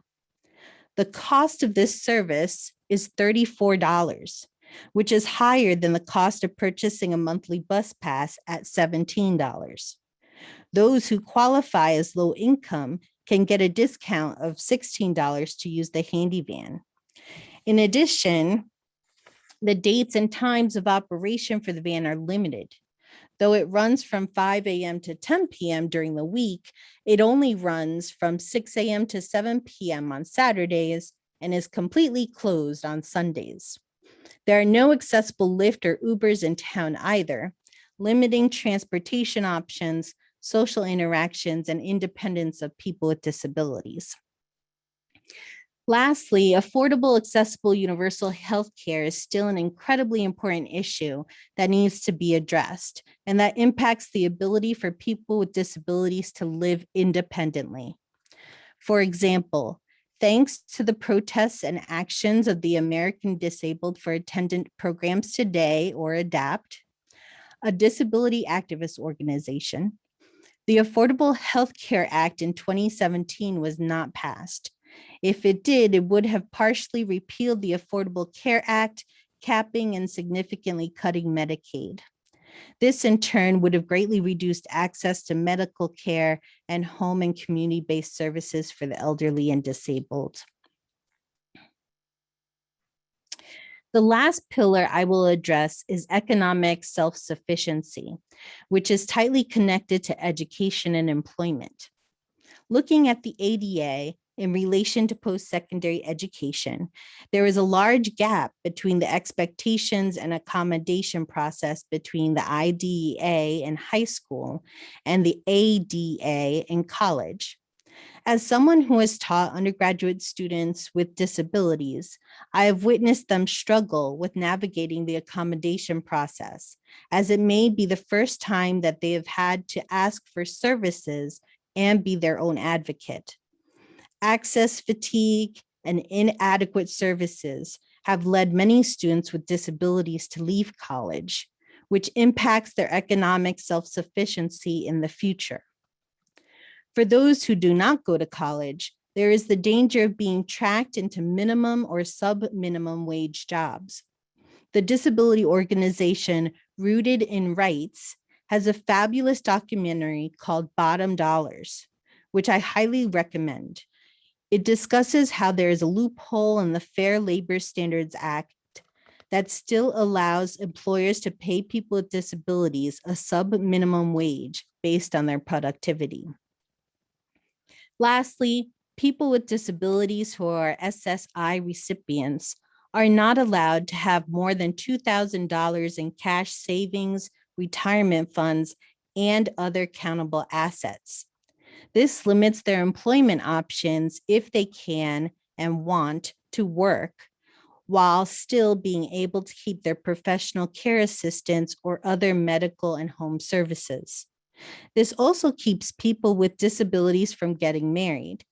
The cost of this service is $34, which is higher than the cost of purchasing a monthly bus pass at $17. Those who qualify as low income can get a discount of $16 to use the Handy Van. In addition, the dates and times of operation for the van are limited. Though it runs from 5 a.m. to 10 p.m. during the week, it only runs from 6 a.m. to 7 p.m. on Saturdays and is completely closed on Sundays. There are no accessible Lyft or Ubers in town either, limiting transportation options, social interactions, and independence of people with disabilities. Lastly, affordable, accessible, universal health care is still an incredibly important issue that needs to be addressed, and that impacts the ability for people with disabilities to live independently. For example, thanks to the protests and actions of the American Disabled for Attendant Programs Today, or ADAPT, a disability activist organization, the Affordable Health Care Act in 2017 was not passed. If it did, it would have partially repealed the Affordable Care Act, capping and significantly cutting Medicaid. This in turn would have greatly reduced access to medical care and home and community-based services for the elderly and disabled. The last pillar I will address is economic self-sufficiency, which is tightly connected to education and employment. Looking at the ADA in relation to post-secondary education, there is a large gap between the expectations and accommodation process between the IDEA in high school and the ADA in college. As someone who has taught undergraduate students with disabilities, I have witnessed them struggle with navigating the accommodation process, as it may be the first time that they have had to ask for services and be their own advocate. Access fatigue and inadequate services have led many students with disabilities to leave college, which impacts their economic self-sufficiency in the future. For those who do not go to college, there is the danger of being tracked into minimum or sub-minimum wage jobs. The disability organization Rooted in Rights has a fabulous documentary called Bottom Dollars, which I highly recommend. It discusses how there is a loophole in the Fair Labor Standards Act that still allows employers to pay people with disabilities a sub-minimum wage based on their productivity. Lastly, people with disabilities who are SSI recipients are not allowed to have more than $2,000 in cash savings, retirement funds, and other countable assets. This limits their employment options if they can and want to work, while still being able to keep their professional care assistance or other medical and home services. This also keeps people with disabilities from getting married.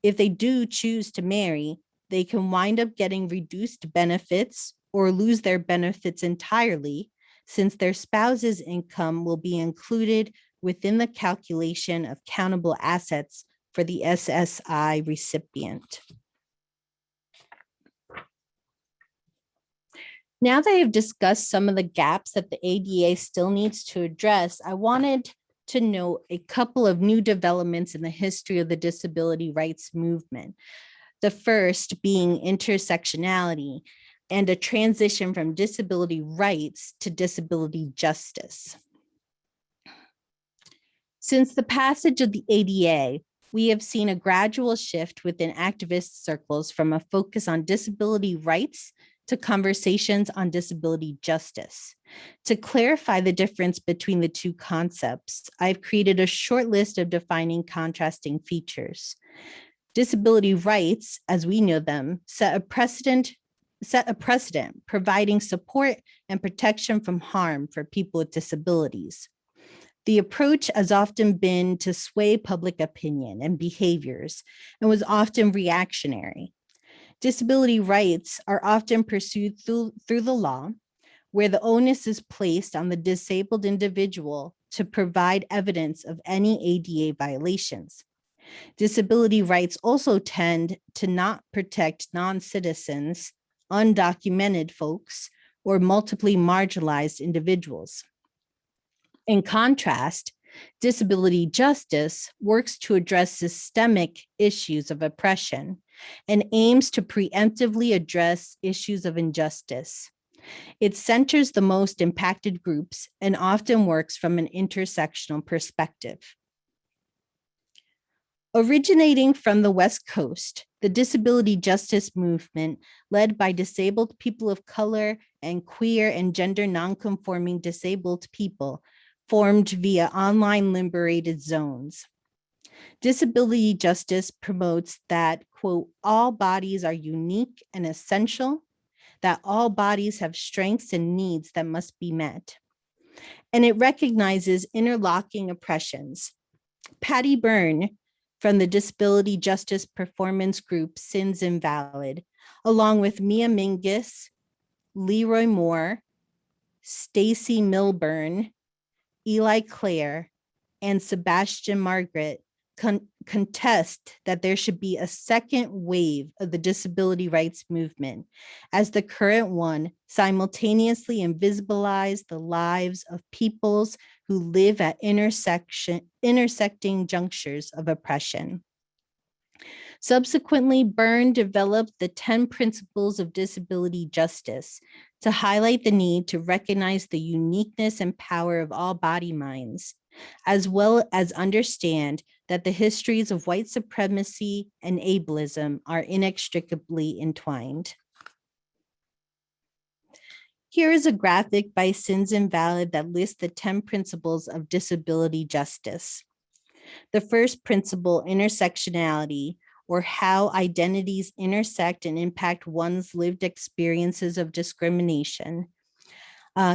If they do choose to marry, they can wind up getting reduced benefits or lose their benefits entirely, since their spouse's income will be included within the calculation of countable assets for the SSI recipient. Now that I've discussed some of the gaps that the ADA still needs to address, I wanted to note a couple of new developments in the history of the disability rights movement. The first being intersectionality and a transition from disability rights to disability justice. Since the passage of the ADA, we have seen a gradual shift within activist circles from a focus on disability rights to conversations on disability justice. To clarify the difference between the two concepts, I've created a short list of defining contrasting features. Disability rights, as we know them, set a precedent providing support and protection from harm for people with disabilities. The approach has often been to sway public opinion and behaviors and was often reactionary. Disability rights are often pursued through the law, where the onus is placed on the disabled individual to provide evidence of any ADA violations. Disability rights also tend to not protect non-citizens, undocumented folks, or multiply marginalized individuals. In contrast, disability justice works to address systemic issues of oppression and aims to preemptively address issues of injustice. It centers the most impacted groups and often works from an intersectional perspective. Originating from the West Coast, the disability justice movement, led by disabled people of color and queer and gender nonconforming disabled people, formed via online liberated zones. Disability justice promotes that, quote, all bodies are unique and essential, that all bodies have strengths and needs that must be met. And it recognizes interlocking oppressions. Patty Byrne from the disability justice performance group Sins Invalid, along with Mia Mingus, Leroy Moore, Stacy Milburn, Eli Clare, and Sebastian Margaret contest that there should be a second wave of the disability rights movement, as the current one simultaneously invisibilize the lives of peoples who live at intersecting junctures of oppression. Subsequently, Byrne developed the 10 principles of disability justice to highlight the need to recognize the uniqueness and power of all body minds, as well as understand that the histories of white supremacy and ableism are inextricably entwined. Here is a graphic by Sins Invalid that lists the 10 principles of disability justice. The first principle, intersectionality, or how identities intersect and impact one's lived experiences of discrimination.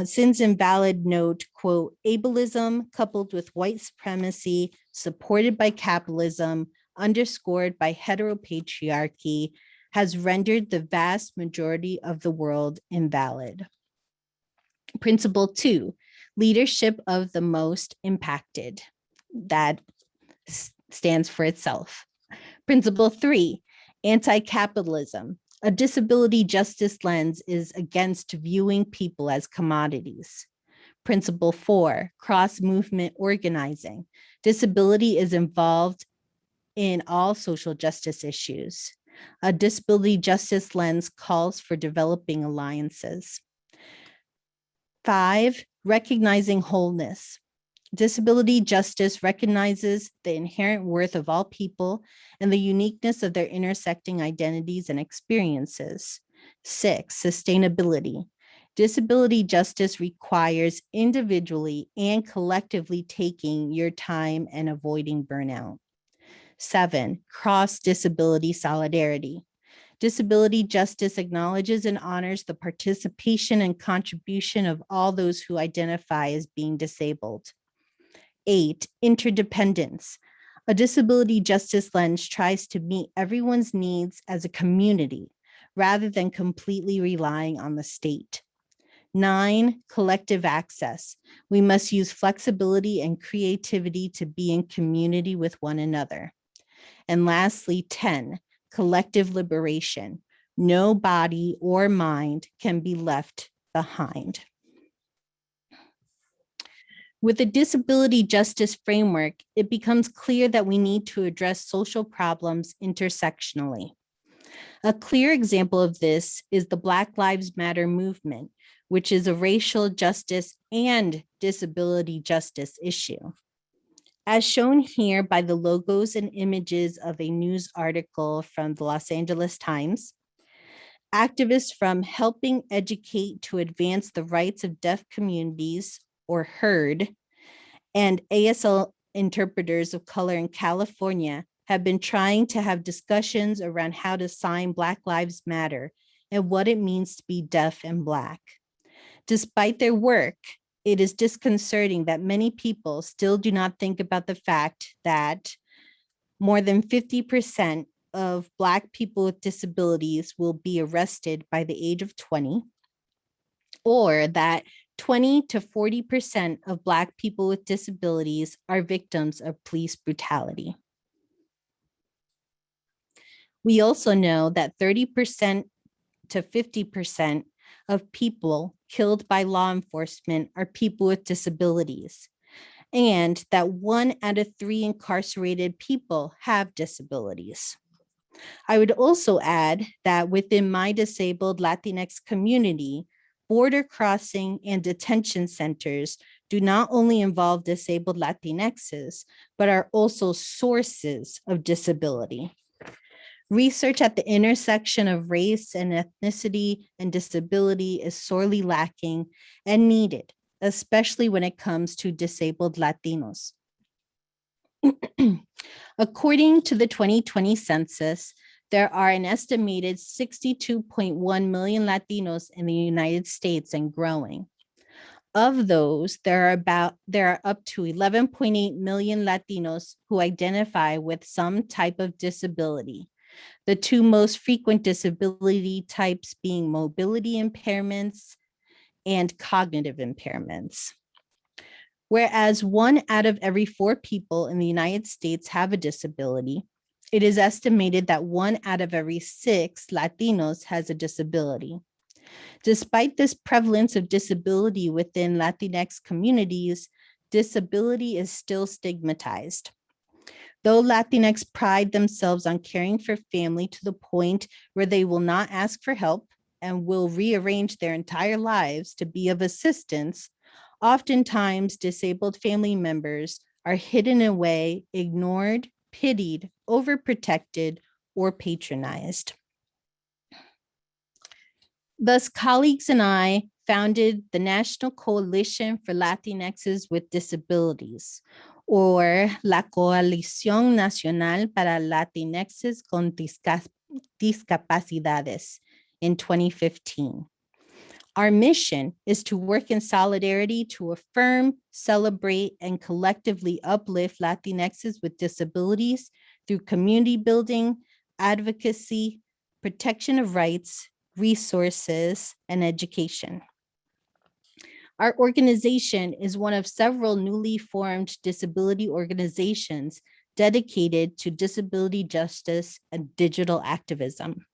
Sins Invalid note, quote, ableism coupled with white supremacy, supported by capitalism, underscored by heteropatriarchy, has rendered the vast majority of the world invalid. Principle 2, leadership of the most impacted. That stands for itself. Principle 3, anti-capitalism. A disability justice lens is against viewing people as commodities. Principle 4, cross-movement organizing. Disability is involved in all social justice issues. A disability justice lens calls for developing alliances. 5, recognizing wholeness. Disability justice recognizes the inherent worth of all people and the uniqueness of their intersecting identities and experiences. 6, sustainability. Disability justice requires individually and collectively taking your time and avoiding burnout. 7, cross-disability solidarity. Disability justice acknowledges and honors the participation and contribution of all those who identify as being disabled. 8, interdependence. A disability justice lens tries to meet everyone's needs as a community rather than completely relying on the state. 9, collective access. We must use flexibility and creativity to be in community with one another. And lastly, 10, collective liberation. No body or mind can be left behind. With the disability justice framework, it becomes clear that we need to address social problems intersectionally. A clear example of this is the Black Lives Matter movement, which is a racial justice and disability justice issue. As shown here by the logos and images of a news article from the Los Angeles Times, activists from Helping Educate to Advance the Rights of Deaf Communities, or HEARD, and ASL interpreters of color in California have been trying to have discussions around how to sign Black Lives Matter and what it means to be deaf and Black. Despite their work, it is disconcerting that many people still do not think about the fact that more than 50% of Black people with disabilities will be arrested by the age of 20, or that 20 to 40% of Black people with disabilities are victims of police brutality. We also know that 30% to 50% of people killed by law enforcement are people with disabilities, and that 1 out of 3 incarcerated people have disabilities. I would also add that within my disabled Latinx community, border crossing and detention centers do not only involve disabled Latinxes, but are also sources of disability. Research at the intersection of race and ethnicity and disability is sorely lacking and needed, especially when it comes to disabled Latinos. According to the 2020 census, there are an estimated 62.1 million Latinos in the United States and growing. Of those, there are up to 11.8 million Latinos who identify with some type of disability. The 2 most frequent disability types being mobility impairments and cognitive impairments. Whereas 1 out of every 4 people in the United States have a disability, it is estimated that 1 out of every 6 Latinos has a disability. Despite this prevalence of disability within Latinx communities, disability is still stigmatized. Though Latinx pride themselves on caring for family to the point where they will not ask for help and will rearrange their entire lives to be of assistance, oftentimes disabled family members are hidden away, ignored, pitied, overprotected, or patronized. Thus, colleagues and I founded the National Coalition for Latinxes with Disabilities, or La Coalición Nacional para Latinxes con Discapacidades, in 2015. Our mission is to work in solidarity to affirm, celebrate, and collectively uplift Latinxes with disabilities through community building, advocacy, protection of rights, resources, and education. Our organization is one of several newly formed disability organizations dedicated to disability justice and digital activism.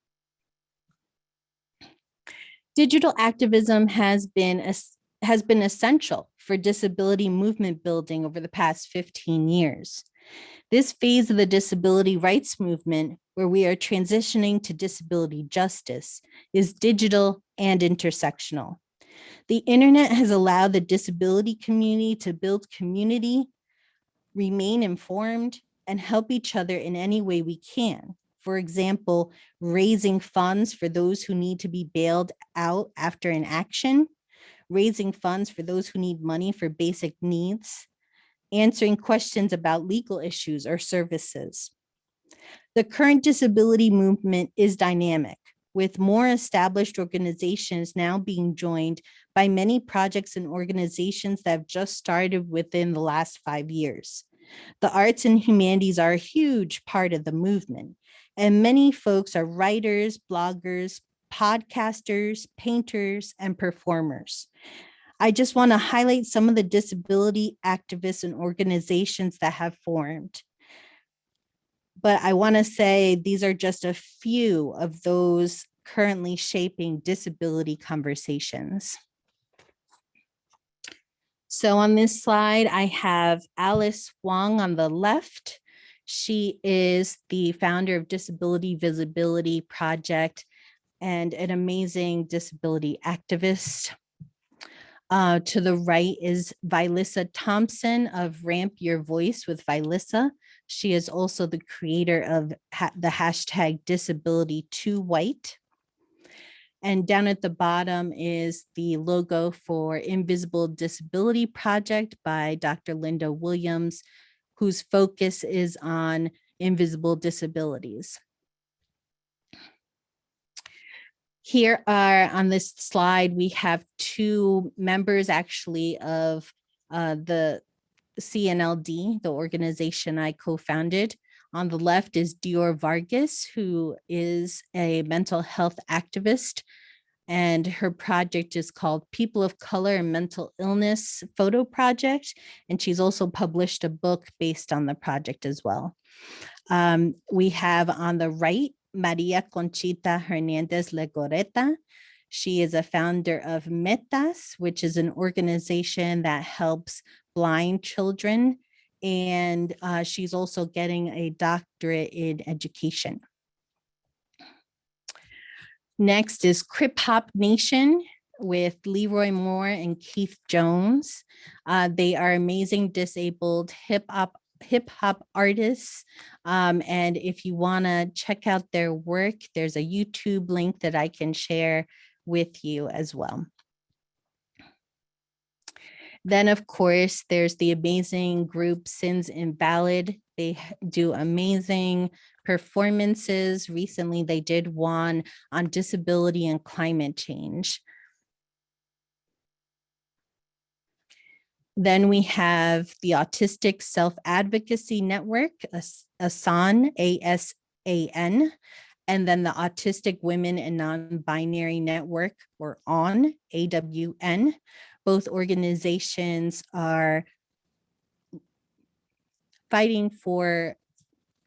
Digital activism has been essential for disability movement building over the past 15 years. This phase of the disability rights movement, where we are transitioning to disability justice, is digital and intersectional. The internet has allowed the disability community to build community, remain informed, and help each other in any way we can. For example, raising funds for those who need to be bailed out after an action, raising funds for those who need money for basic needs, answering questions about legal issues or services. The current disability movement is dynamic, with more established organizations now being joined by many projects and organizations that have just started within the last 5 years. The arts and humanities are a huge part of the movement, and many folks are writers, bloggers, podcasters, painters, and performers. I just want to highlight some of the disability activists and organizations that have formed. But I want to say these are just a few of those currently shaping disability conversations. So on this slide, I have Alice Wong on the left. She is the founder of Disability Visibility Project and an amazing disability activist. To the right is Vilissa Thompson of Ramp Your Voice with Vilissa. She is also the creator of the hashtag Disability2White. And down at the bottom is the logo for Invisible Disability Project by Dr. Linda Williams, whose focus is on invisible disabilities. Here are on this slide, we have two members actually of the CNLD, the organization I co-founded. On the left is Dior Vargas, who is a mental health activist, and her project is called People of Color and Mental Illness Photo Project. And she's also published a book based on the project as well. We have on the right, Maria Conchita Hernandez Legoreta. She is a founder of Metas, which is an organization that helps blind children. And she's also getting a doctorate in education. Next is Crip Hop Nation with Leroy Moore and Keith Jones. They are amazing disabled hip hop artists. And if you want to check out their work, there's a YouTube link that I can share with you as well. Then, of course, there's the amazing group Sins Invalid. They do amazing performances. Recently, they did one on disability and climate change. Then we have the Autistic Self-Advocacy Network, ASAN, ASAN, and then the Autistic Women and Non-Binary Network, or AWN, AWN. Both organizations are fighting for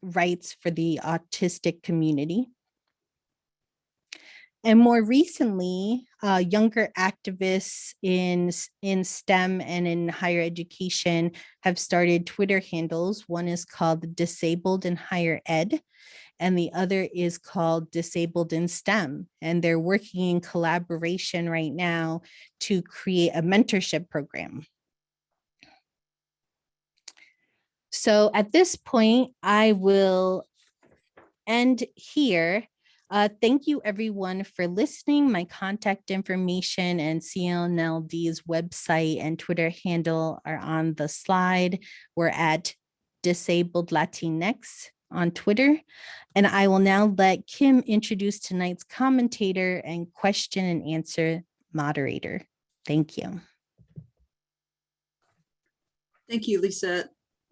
rights for the autistic community. And more recently, younger activists in STEM and in higher education have started Twitter handles. One is called Disabled in Higher Ed, and the other is called Disabled in STEM. And they're working in collaboration right now to create a mentorship program. So at this point, I will end here. Thank you everyone for listening. My contact information and CNLD's website and Twitter handle are on the slide. We're at Disabled Latinx on Twitter. And I will now let Kim introduce tonight's commentator and question and answer moderator. Thank you. Thank you, Lisette.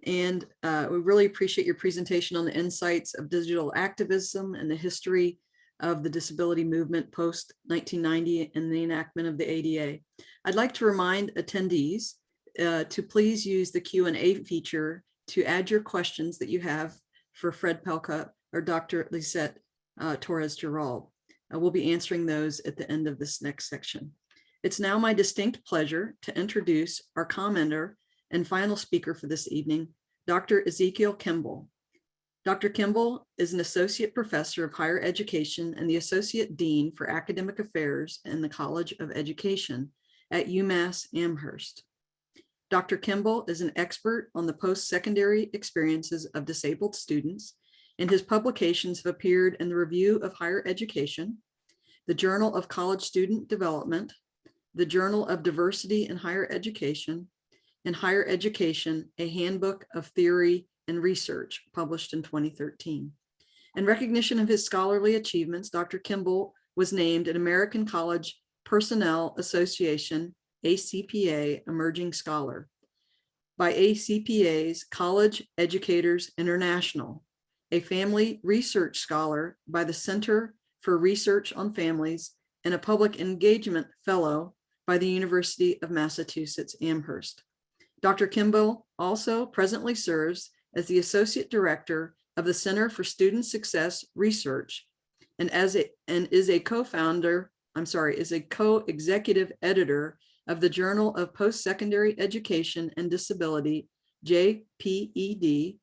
And we really appreciate your presentation on the insights of digital activism and the history of the disability movement post 1990 and the enactment of the ADA. I'd like to remind attendees to please use the Q&A feature to add your questions that you have for Fred Pelka or Dr. Lisette Torres Gerald. We'll be answering those at the end of this next section. It's now my distinct pleasure to introduce our commenter and final speaker for this evening, Dr. Ezekiel Kimball. Dr. Kimball is an associate professor of higher education and the associate dean for academic affairs in the College of Education at UMass Amherst. Dr. Kimball is an expert on the post-secondary experiences of disabled students, and his publications have appeared in the Review of Higher Education, the Journal of College Student Development, the Journal of Diversity in Higher Education, and Higher Education, a Handbook of Theory and Research, published in 2013. In recognition of his scholarly achievements, Dr. Kimball was named an American College Personnel Association, ACPA, Emerging Scholar by ACPA's College Educators International, a Family Research Scholar by the Center for Research on Families, and a Public Engagement Fellow by the University of Massachusetts Amherst. Dr. Kimball also presently serves as the Associate Director of the Center for Student Success Research and is a co-executive editor of the Journal of Post-Secondary Education and Disability, JPED.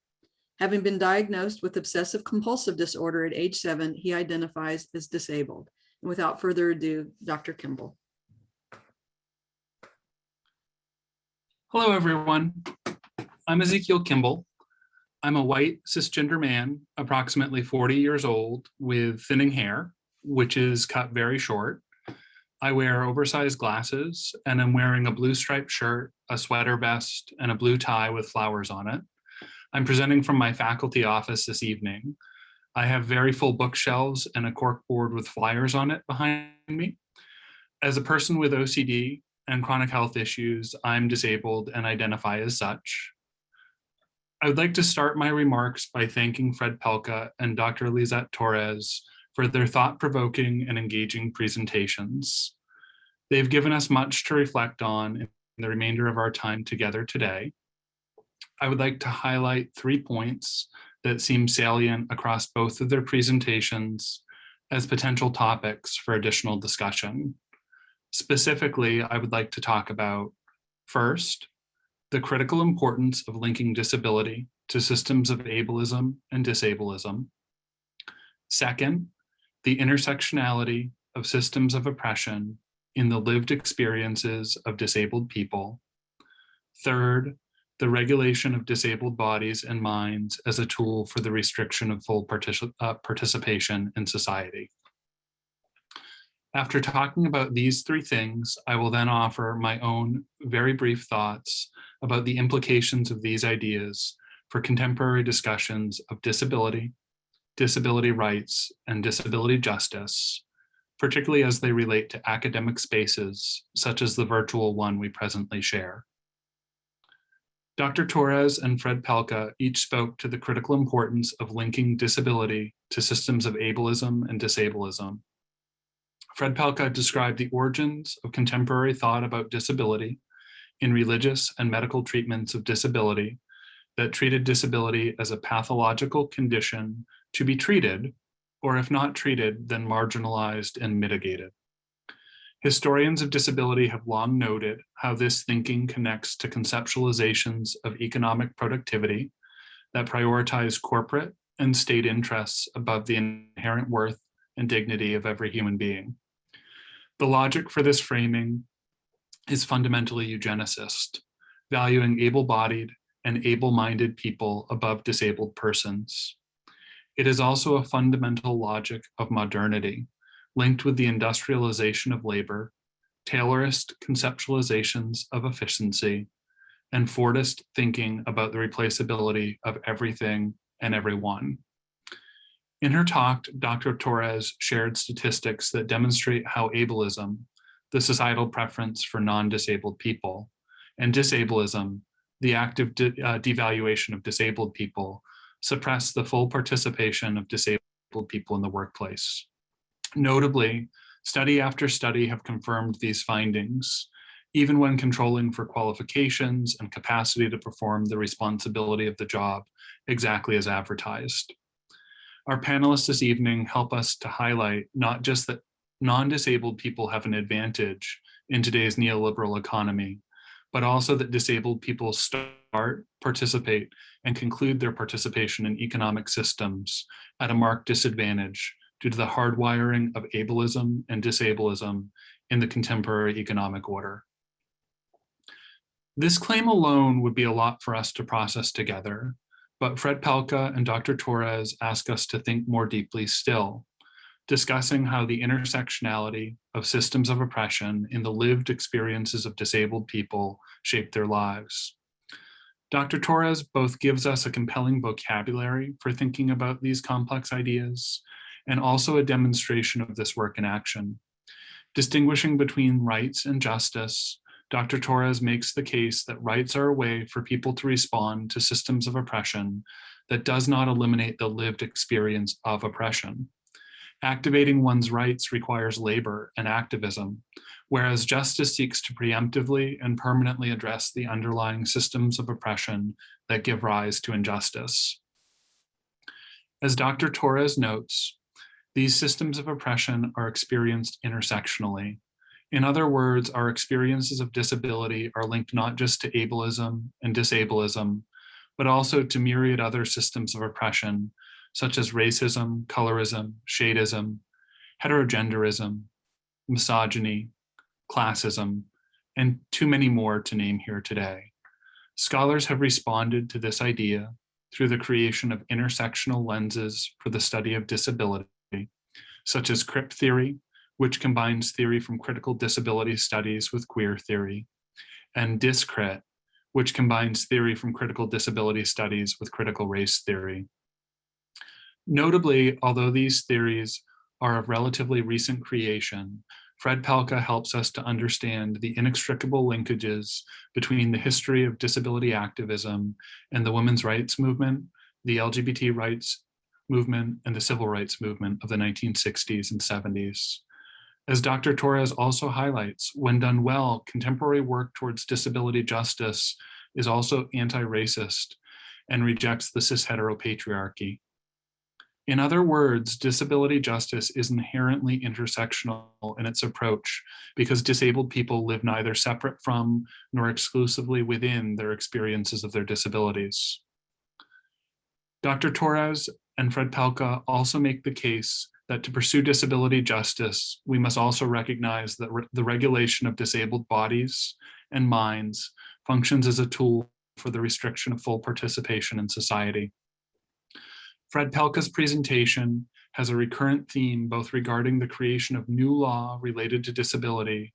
Having been diagnosed with obsessive compulsive disorder at age 7, he identifies as disabled. And without further ado, Dr. Kimball. Hello, everyone. I'm Ezekiel Kimball. I'm a white cisgender man, approximately 40 years old, with thinning hair, which is cut very short. I wear oversized glasses, and I'm wearing a blue striped shirt, a sweater vest, and a blue tie with flowers on it. I'm presenting from my faculty office this evening. I have very full bookshelves and a corkboard with flyers on it behind me. As a person with OCD and chronic health issues, I'm disabled and identify as such. I would like to start my remarks by thanking Fred Pelka and Dr. Lisette Torres for their thought-provoking and engaging presentations. They've given us much to reflect on in the remainder of our time together today. I would like to highlight 3 points that seem salient across both of their presentations as potential topics for additional discussion. Specifically, I would like to talk about, first, the critical importance of linking disability to systems of ableism and disableism. Second, the intersectionality of systems of oppression in the lived experiences of disabled people. Third, the regulation of disabled bodies and minds as a tool for the restriction of full participation in society. After talking about these 3 things, I will then offer my own very brief thoughts about the implications of these ideas for contemporary discussions of disability, disability rights, and disability justice, particularly as they relate to academic spaces, such as the virtual one we presently share. Dr. Torres and Fred Pelka each spoke to the critical importance of linking disability to systems of ableism and disableism. Fred Pelka described the origins of contemporary thought about disability in religious and medical treatments of disability that treated disability as a pathological condition to be treated, or if not treated, then marginalized and mitigated. Historians of disability have long noted how this thinking connects to conceptualizations of economic productivity that prioritize corporate and state interests above the inherent worth and dignity of every human being. The logic for this framing is fundamentally eugenicist, valuing able-bodied and able-minded people above disabled persons. It is also a fundamental logic of modernity, linked with the industrialization of labor, Taylorist conceptualizations of efficiency, and Fordist thinking about the replaceability of everything and everyone. In her talk, Dr. Torres shared statistics that demonstrate how ableism, the societal preference for non-disabled people, and disableism, the active devaluation of disabled people, suppress the full participation of disabled people in the workplace. Notably, study after study have confirmed these findings, even when controlling for qualifications and capacity to perform the responsibility of the job exactly as advertised. Our panelists this evening help us to highlight not just that non-disabled people have an advantage in today's neoliberal economy, but also that disabled people start, participate, and conclude their participation in economic systems at a marked disadvantage due to the hardwiring of ableism and disableism in the contemporary economic order. This claim alone would be a lot for us to process together, but Fred Pelka and Dr. Torres ask us to think more deeply still, discussing how the intersectionality of systems of oppression in the lived experiences of disabled people shape their lives. Dr. Torres both gives us a compelling vocabulary for thinking about these complex ideas, and also a demonstration of this work in action. Distinguishing between rights and justice, Dr. Torres makes the case that rights are a way for people to respond to systems of oppression that does not eliminate the lived experience of oppression. Activating one's rights requires labor and activism, whereas justice seeks to preemptively and permanently address the underlying systems of oppression that give rise to injustice. As Dr. Torres notes, these systems of oppression are experienced intersectionally. In other words, our experiences of disability are linked not just to ableism and disableism, but also to myriad other systems of oppression, such as racism, colorism, shadeism, heterogenderism, misogyny, classism, and too many more to name here today. Scholars have responded to this idea through the creation of intersectional lenses for the study of disability, such as CRIP theory, which combines theory from critical disability studies with queer theory, and DisCrit, which combines theory from critical disability studies with critical race theory. Notably, although these theories are of relatively recent creation, Fred Pelka helps us to understand the inextricable linkages between the history of disability activism and the women's rights movement, the LGBT rights movement, and the civil rights movement of the 1960s and 70s. As Dr. Torres also highlights, when done well, contemporary work towards disability justice is also anti-racist and rejects the cis-hetero patriarchy. In other words, disability justice is inherently intersectional in its approach because disabled people live neither separate from nor exclusively within their experiences of their disabilities. Dr. Torres and Fred Pelka also make the case that to pursue disability justice, we must also recognize that the regulation of disabled bodies and minds functions as a tool for the restriction of full participation in society. Fred Pelka's presentation has a recurrent theme both regarding the creation of new law related to disability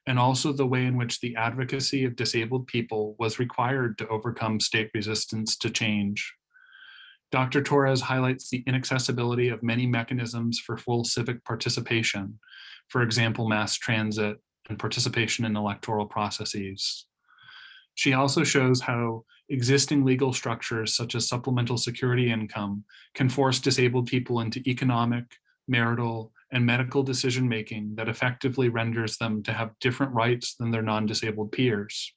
and also the way in which the advocacy of disabled people was required to overcome state resistance to change. Dr. Torres highlights the inaccessibility of many mechanisms for full civic participation, for example, mass transit and participation in electoral processes. She also shows how existing legal structures such as supplemental security income can force disabled people into economic, marital, and medical decision-making that effectively renders them to have different rights than their non-disabled peers.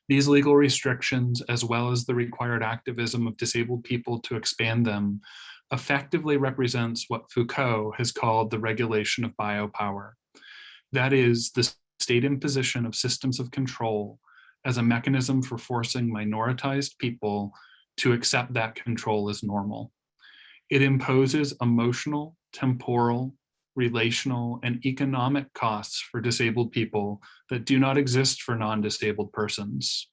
These legal restrictions, as well as the required activism of disabled people to expand them, effectively represents what Foucault has called the regulation of biopower. That is, the state imposition of systems of control as a mechanism for forcing minoritized people to accept that control as normal. It imposes emotional, temporal, relational, and economic costs for disabled people that do not exist for non-disabled persons.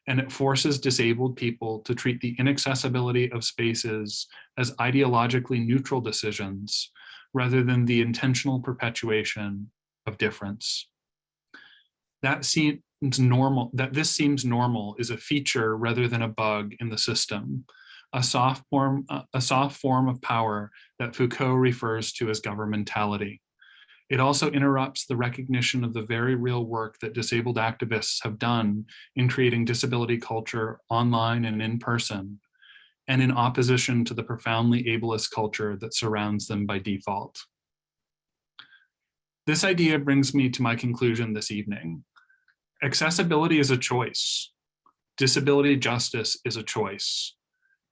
And it forces disabled people to treat the inaccessibility of spaces as ideologically neutral decisions rather than the intentional perpetuation of difference. That this seems normal is a feature rather than a bug in the system, a soft form of power that Foucault refers to as governmentality. It also interrupts the recognition of the very real work that disabled activists have done in creating disability culture online and in person, and in opposition to the profoundly ableist culture that surrounds them by default. This idea brings me to my conclusion this evening. Accessibility is a choice. Disability justice is a choice.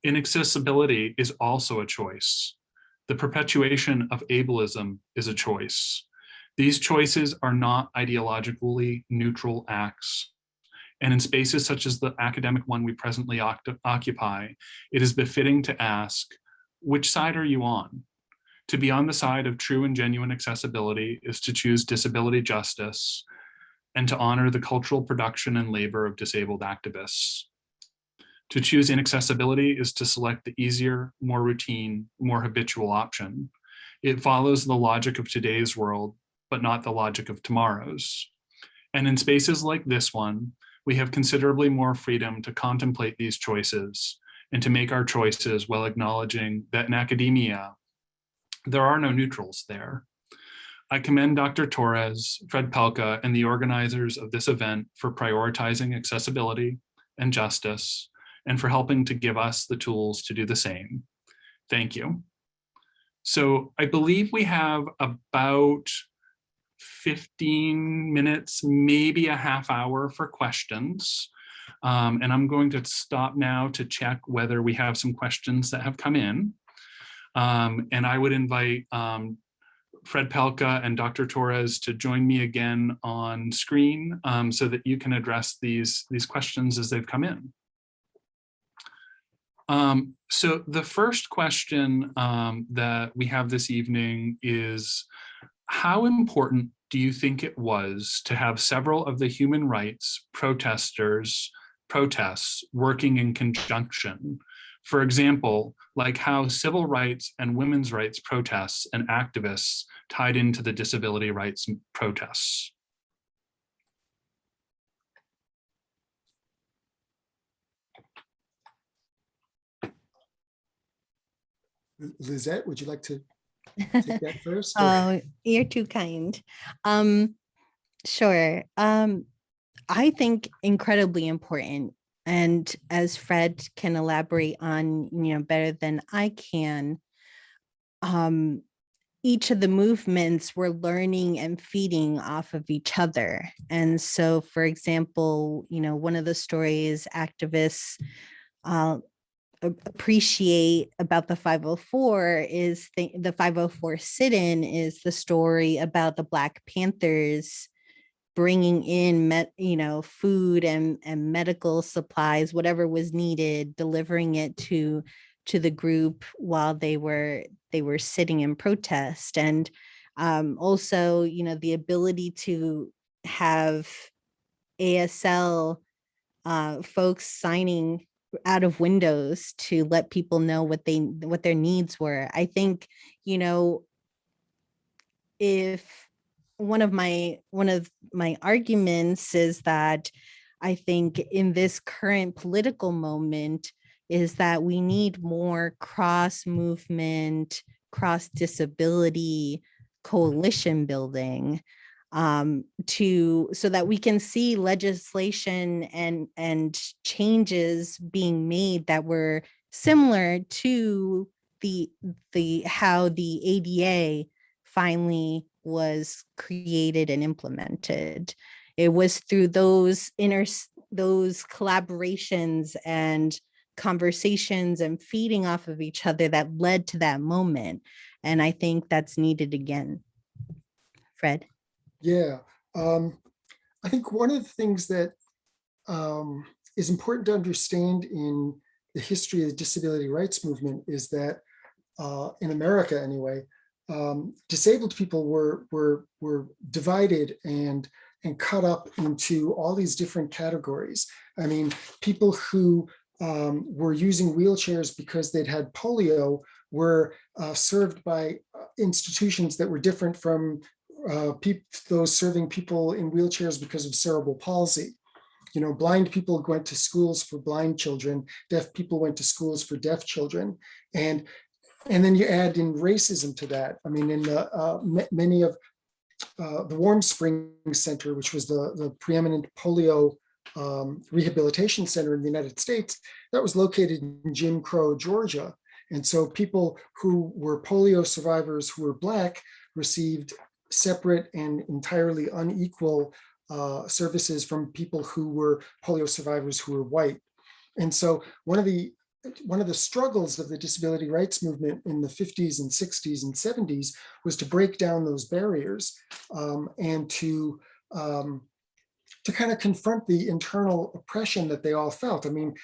Inaccessibility is also a choice. The perpetuation of ableism is a choice. These choices are not ideologically neutral acts. And in spaces such as the academic one we presently occupy, it is befitting to ask, which side are you on? To be on the side of true and genuine accessibility is to choose disability justice and to honor the cultural production and labor of disabled activists. To choose inaccessibility is to select the easier, more routine, more habitual option. It follows the logic of today's world, but not the logic of tomorrow's. And in spaces like this one, we have considerably more freedom to contemplate these choices and to make our choices while acknowledging that in academia, there are no neutrals there. I commend Dr. Torres, Fred Pelka, and the organizers of this event for prioritizing accessibility and justice, and for helping to give us the tools to do the same. Thank you. So I believe we have about 15 minutes, maybe a half hour for questions. And I'm going to stop now to check whether we have some questions that have come in. And I would invite Fred Pelka and Dr. Torres to join me again on screen so that you can address these questions as they've come in. So the first question that we have this evening is, how important do you think it was to have several of the human rights protests working in conjunction? For example, like how civil rights and women's rights protests and activists tied into the disability rights protests. Lisette, would you like to take that first? or- Oh, you're too kind. Sure. I think incredibly important. And as Fred can elaborate on, better than I can, um, each of the movements were learning and feeding off of each other. And so, for example, one of the stories activists appreciate about the 504 is the 504 sit-in is the story about the Black Panthers bringing in food and medical supplies, whatever was needed, delivering it to the group while they were sitting in protest. And also the ability to have ASL folks signing out of windows to let people know what their needs were. I think, if one of my arguments is that I think in this current political moment is that we need more cross movement, cross disability coalition building, so that we can see legislation and changes being made that were similar to the how the ADA finally was created and implemented. It was through those collaborations and conversations and feeding off of each other that led to that moment. And I think that's needed again. Fred? Yeah, I think one of the things that is important to understand in the history of the disability rights movement is that in America anyway, disabled people were divided and cut up into all these different categories. I mean, people who were using wheelchairs because they'd had polio were served by institutions that were different from those serving people in wheelchairs because of cerebral palsy. Blind people went to schools for blind children, deaf people went to schools for deaf children. And then you add in racism to that. I mean, in many of the Warm Springs Center, which was the preeminent polio rehabilitation center in the United States, that was located in Jim Crow, Georgia. And so people who were polio survivors who were Black received separate and entirely unequal services from people who were polio survivors who were white. And so one of the struggles of the disability rights movement in the 50s and 60s and 70s was to break down those barriers and to kind of confront the internal oppression that they all felt. I mean,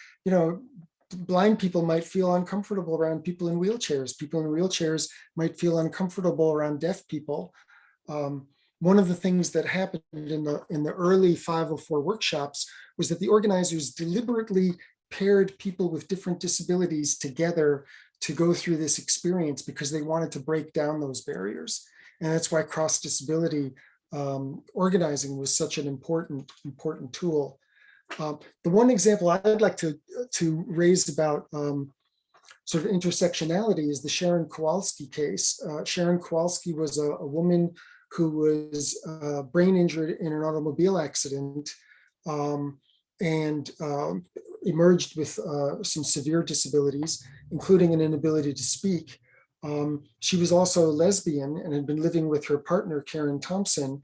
blind people might feel uncomfortable around people in wheelchairs. People in wheelchairs might feel uncomfortable around deaf people. One of the things that happened in the early 504 workshops was that the organizers deliberately paired people with different disabilities together to go through this experience because they wanted to break down those barriers. And that's why cross disability organizing was such an important tool. The one example I'd like to raise about sort of intersectionality is the Sharon Kowalski case. Sharon Kowalski was a woman who was brain injured in an automobile accident and emerged with some severe disabilities, including an inability to speak. She was also a lesbian and had been living with her partner, Karen Thompson.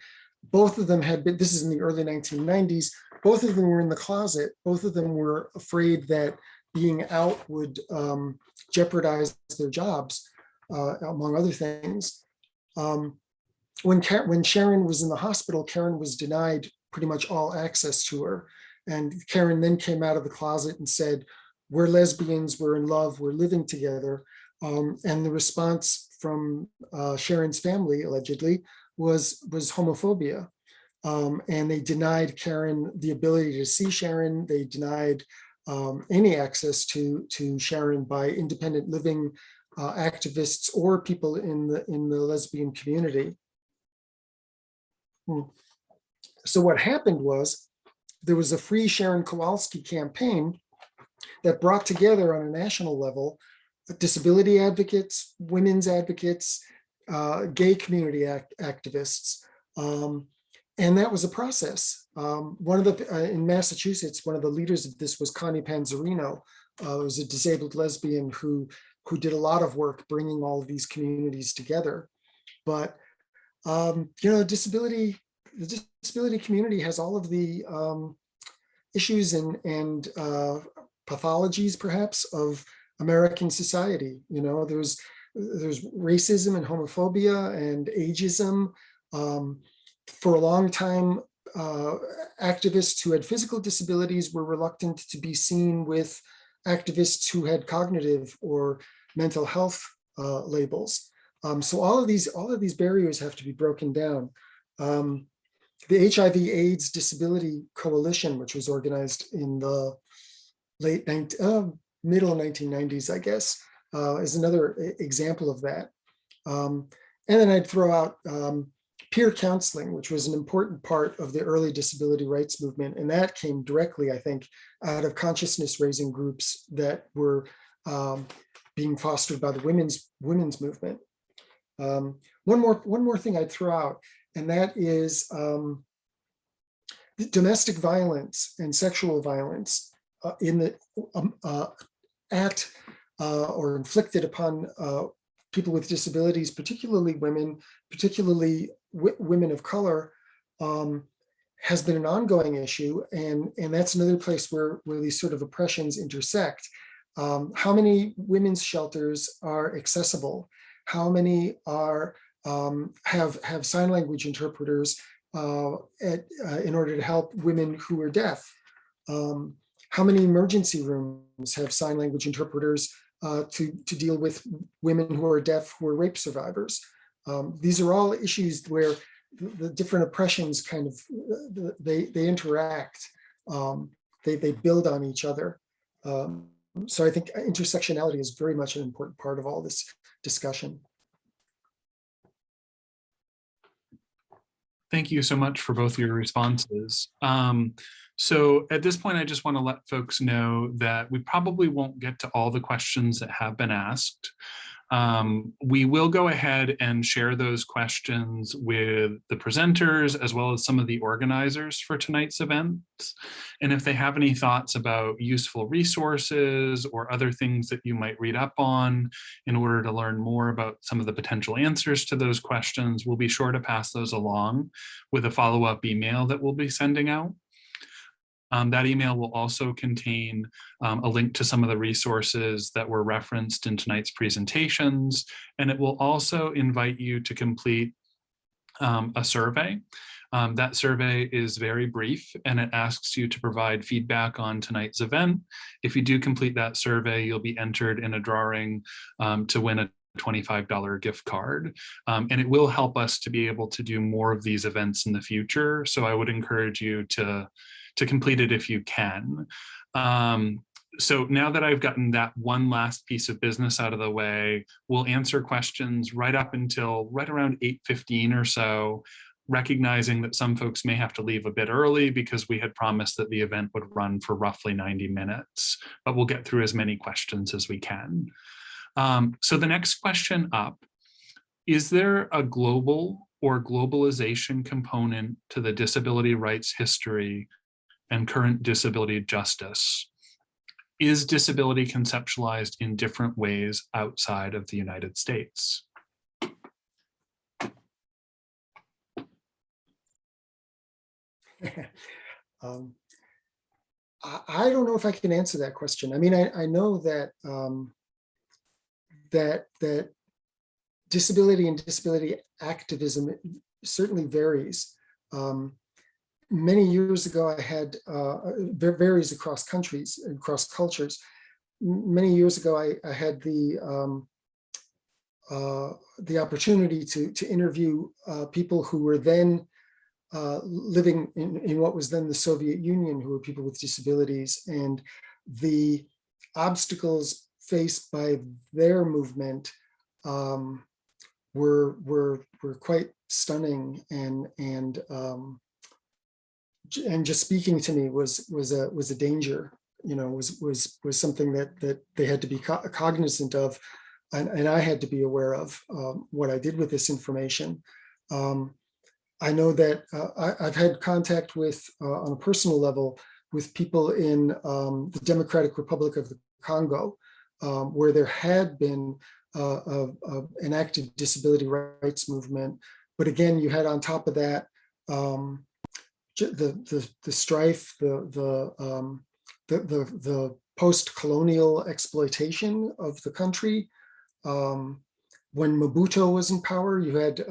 Both of them had been, this is in the early 1990s, both of them were in the closet. Both of them were afraid that being out would jeopardize their jobs, among other things. When Sharon was in the hospital, Karen was denied pretty much all access to her. And Karen then came out of the closet and said, we're lesbians, we're in love, we're living together. And the response from Sharon's family, allegedly, was homophobia. And they denied Karen the ability to see Sharon. They denied any access to Sharon by independent living activists or people in the lesbian community. So what happened was there was a Free Sharon Kowalski campaign that brought together on a national level disability advocates, women's advocates, gay community activists. And that was a process. One of the, in Massachusetts, one of the leaders of this was Connie Panzarino, who was a disabled lesbian who did a lot of work bringing all of these communities together. But, you know, the disability community has all of the issues and pathologies, perhaps, of American society. You know, there's racism and homophobia and ageism. For a long time, activists who had physical disabilities were reluctant to be seen with activists who had cognitive or mental health labels. So all of these barriers have to be broken down. The HIV/AIDS Disability Coalition, which was organized in the middle 1990s, I guess, is another example of that. And then I'd throw out peer counseling, which was an important part of the early disability rights movement. And that came directly, I think, out of consciousness raising groups that were being fostered by the women's movement. One more thing I'd throw out, and that is domestic violence and sexual violence in the or inflicted upon people with disabilities, particularly women, particularly women of color, has been an ongoing issue. And that's another place where these sort of oppressions intersect. How many women's shelters are accessible? How many are have sign language interpreters in order to help women who are deaf? How many emergency rooms have sign language interpreters to deal with women who are deaf, who are rape survivors? These are all issues where the different oppressions kind of, they interact, they build on each other. So I think intersectionality is very much an important part of all this discussion. Thank you so much for both your responses. So at this point, I just want to let folks know that we probably won't get to all the questions that have been asked. We will go ahead and share those questions with the presenters as well as some of the organizers for tonight's event. And if they have any thoughts about useful resources or other things that you might read up on in order to learn more about some of the potential answers to those questions, we'll be sure to pass those along with a follow-up email that we'll be sending out. That email will also contain a link to some of the resources that were referenced in tonight's presentations, and it will also invite you to complete a survey. That survey is very brief and it asks you to provide feedback on tonight's event. If you do complete that survey, you'll be entered in a drawing to win a $25 gift card. And it will help us to be able to do more of these events in the future. So I would encourage you to complete it if you can. So now that I've gotten that one last piece of business out of the way, we'll answer questions right up until right around 8:15 or so, recognizing that some folks may have to leave a bit early because we had promised that the event would run for roughly 90 minutes, but we'll get through as many questions as we can. So the next question up, is there a global or globalization component to the disability rights history and current disability justice? Is disability conceptualized in different ways outside of the United States? I don't know if I can answer that question. I mean, I know that that disability and disability activism certainly varies. Many years ago, I had varies across countries and across cultures. Many years ago, I had the opportunity to interview people who were then living in what was then the Soviet Union, who were people with disabilities, and the obstacles faced by their movement were quite stunning, and just speaking to me was a danger was something that they had to be cognizant of, and I had to be aware of what I did with this information. I know that I've had contact with, on a personal level, with people in the Democratic Republic of the Congo, where there had been an active disability rights movement. But again, you had on top of that the strife, the post-colonial exploitation of the country. When Mobutu was in power, you had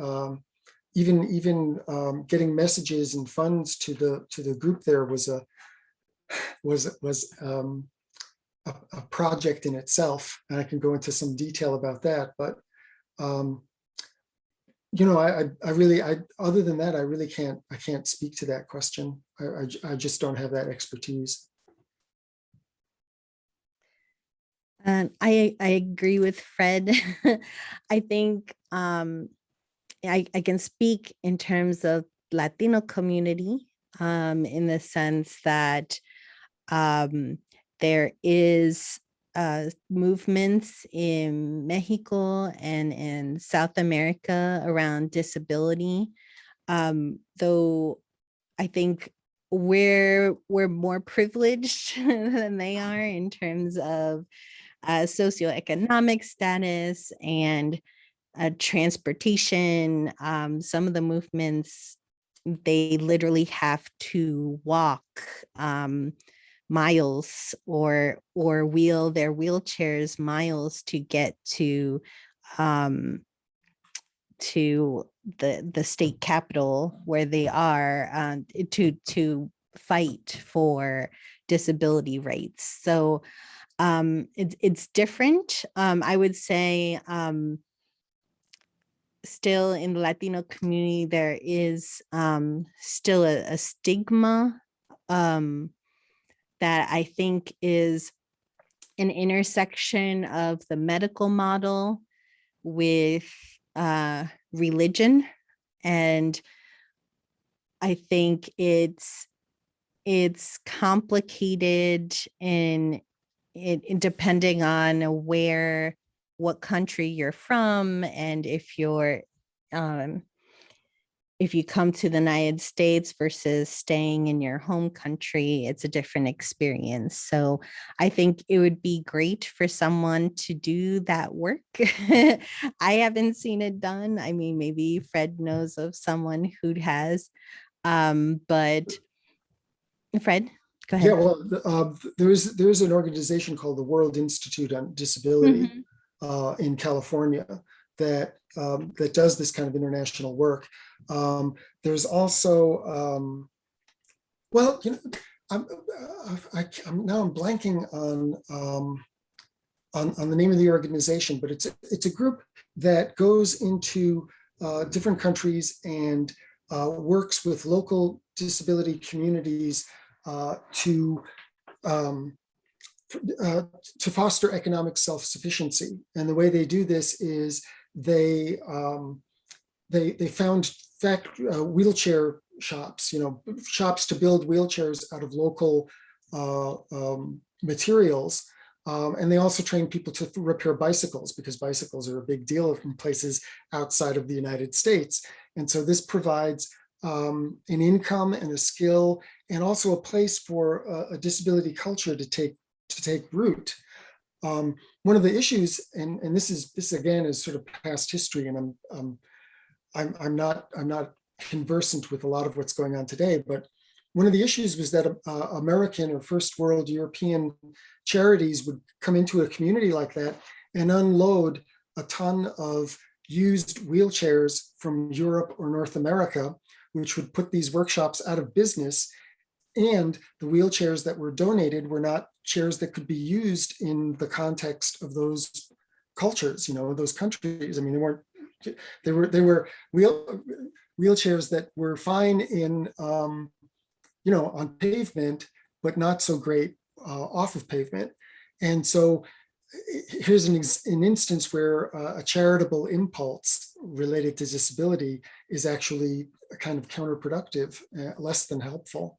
even getting messages and funds to the group there was a project in itself, and I can go into some detail about that. But other than that, I can't speak to that question. I just don't have that expertise. I agree with Fred. I think I can speak in terms of Latino community, in the sense that there is movements in Mexico and in South America around disability, though I think we're more privileged than they are in terms of socioeconomic status and transportation. Some of the movements, they literally have to walk miles or wheel their wheelchairs miles to get to the state capital where they are, to fight for disability rights. So it's different. I would say still in the Latino community, there is still a stigma that I think is an intersection of the medical model with religion. And I think it's complicated in depending on what country you're from, and if you come to the United States versus staying in your home country, it's a different experience. So I think it would be great for someone to do that work. I haven't seen it done. I mean, maybe Fred knows of someone who has, but Fred, go ahead. Yeah, well, there's an organization called the World Institute on Disability in California that does this kind of international work. There's also, I'm blanking on the name of the organization, but it's a group that goes into different countries and works with local disability communities to foster economic self-sufficiency. And the way they do this is they found wheelchair shops, shops to build wheelchairs out of local materials. And they also train people to repair bicycles, because bicycles are a big deal in places outside of the United States. And so this provides an income and a skill, and also a place for a disability culture to take root. One of the issues, and this again is sort of past history, and I'm not conversant with a lot of what's going on today, but one of the issues was that American or first world European charities would come into a community like that and unload a ton of used wheelchairs from Europe or North America, which would put these workshops out of business. And the wheelchairs that were donated were not chairs that could be used in the context of those cultures, those countries. I mean, they were wheelchairs that were fine in, on pavement, but not so great off of pavement. And so here's an instance where a charitable impulse related to disability is actually kind of counterproductive, less than helpful.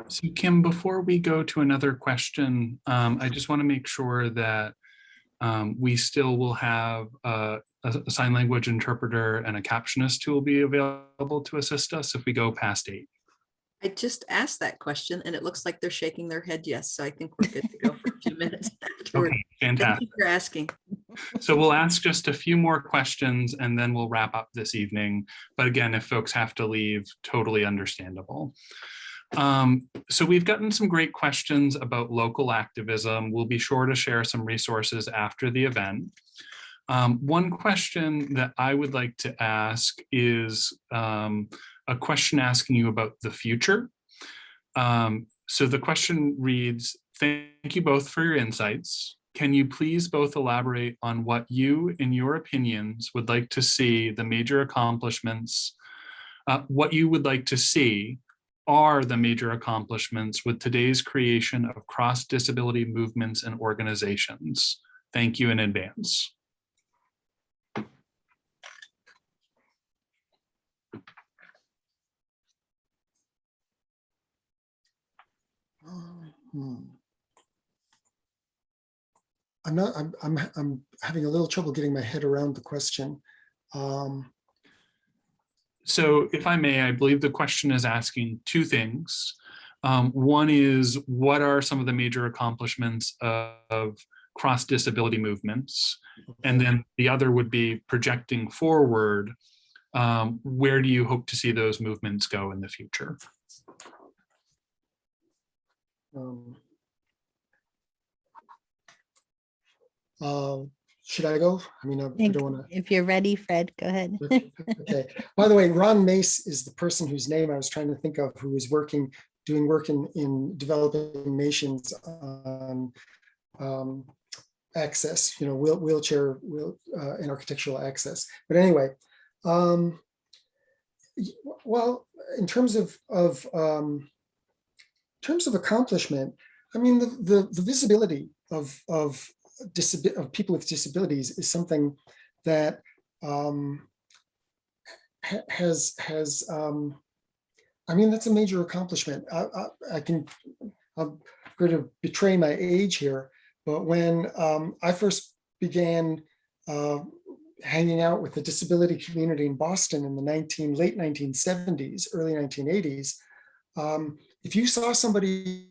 So Kim, before we go to another question, I just want to make sure that we still will have a sign language interpreter and a captionist who will be available to assist us if we go past 8. I just asked that question and it looks like they're shaking their head yes, so I think we're good to go for a few minutes afterward. Okay, Thank fantastic. you for asking. So we'll ask just a few more questions and then we'll wrap up this evening. But again, if folks have to leave, totally understandable. So we've gotten some great questions about local activism. We'll be sure to share some resources after the event. One question that I would like to ask is a question asking you about the future. So the question reads, thank you both for your insights. Can you please both elaborate on what you, in your opinions, would like to see the major accomplishments, what you would like to see are the major accomplishments with today's creation of cross-disability movements and organizations? Thank you in advance. I'm having a little trouble getting my head around the question. So if I may, I believe the question is asking two things. One is, what are some of the major accomplishments of cross-disability movements? And then the other would be projecting forward, where do you hope to see those movements go in the future? Should I go? I mean, I don't want to. If you're ready, Fred, go ahead. Okay. By the way, Ron Mace is the person whose name I was trying to think of, who was doing work in developing nations on access, wheelchair and architectural access. But anyway, well, in terms of accomplishment, I mean, the visibility of people with disabilities is something that has I mean, that's a major accomplishment. I'm going to betray my age here, but when I first began hanging out with the disability community in Boston in the late 1970s, early 1980s, if you saw somebody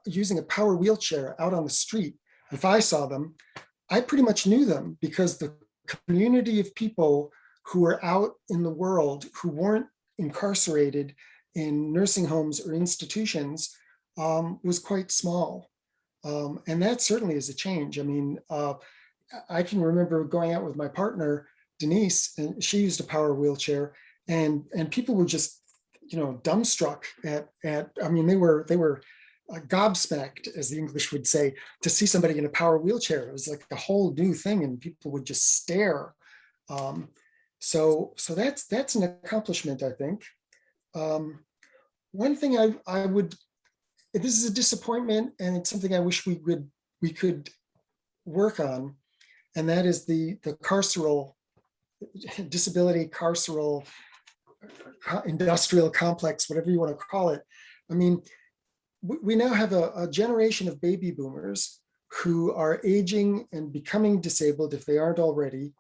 using a power wheelchair out on the street, if I saw them, I pretty much knew them, because the community of people who were out in the world who weren't incarcerated in nursing homes or institutions was quite small. And that certainly is a change. I mean, I can remember going out with my partner, Denise, and she used a power wheelchair, and people were just, dumbstruck I mean, they were gobsmacked, as the English would say, to see somebody in a power wheelchair. It was like a whole new thing, and people would just stare. So that's an accomplishment, I think. One thing I would, this is a disappointment, and it's something I wish we could work on, and that is the carceral disability, carceral industrial complex, whatever you want to call it. I mean, we now have a generation of baby boomers who are aging and becoming disabled if they aren't already.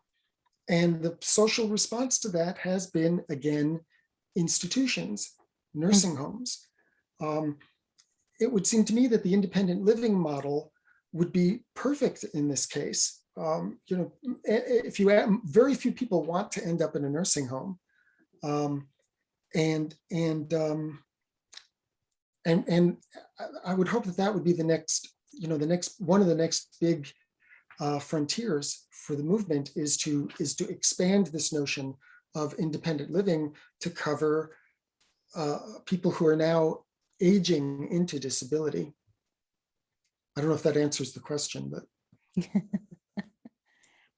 And the social response to that has been, again, institutions, nursing homes. It would seem to me that the independent living model would be perfect in this case. If you very few people want to end up in a nursing home. And I would hope that would be the next, one of the next big frontiers for the movement is to expand this notion of independent living to cover people who are now aging into disability. I don't know if that answers the question, but.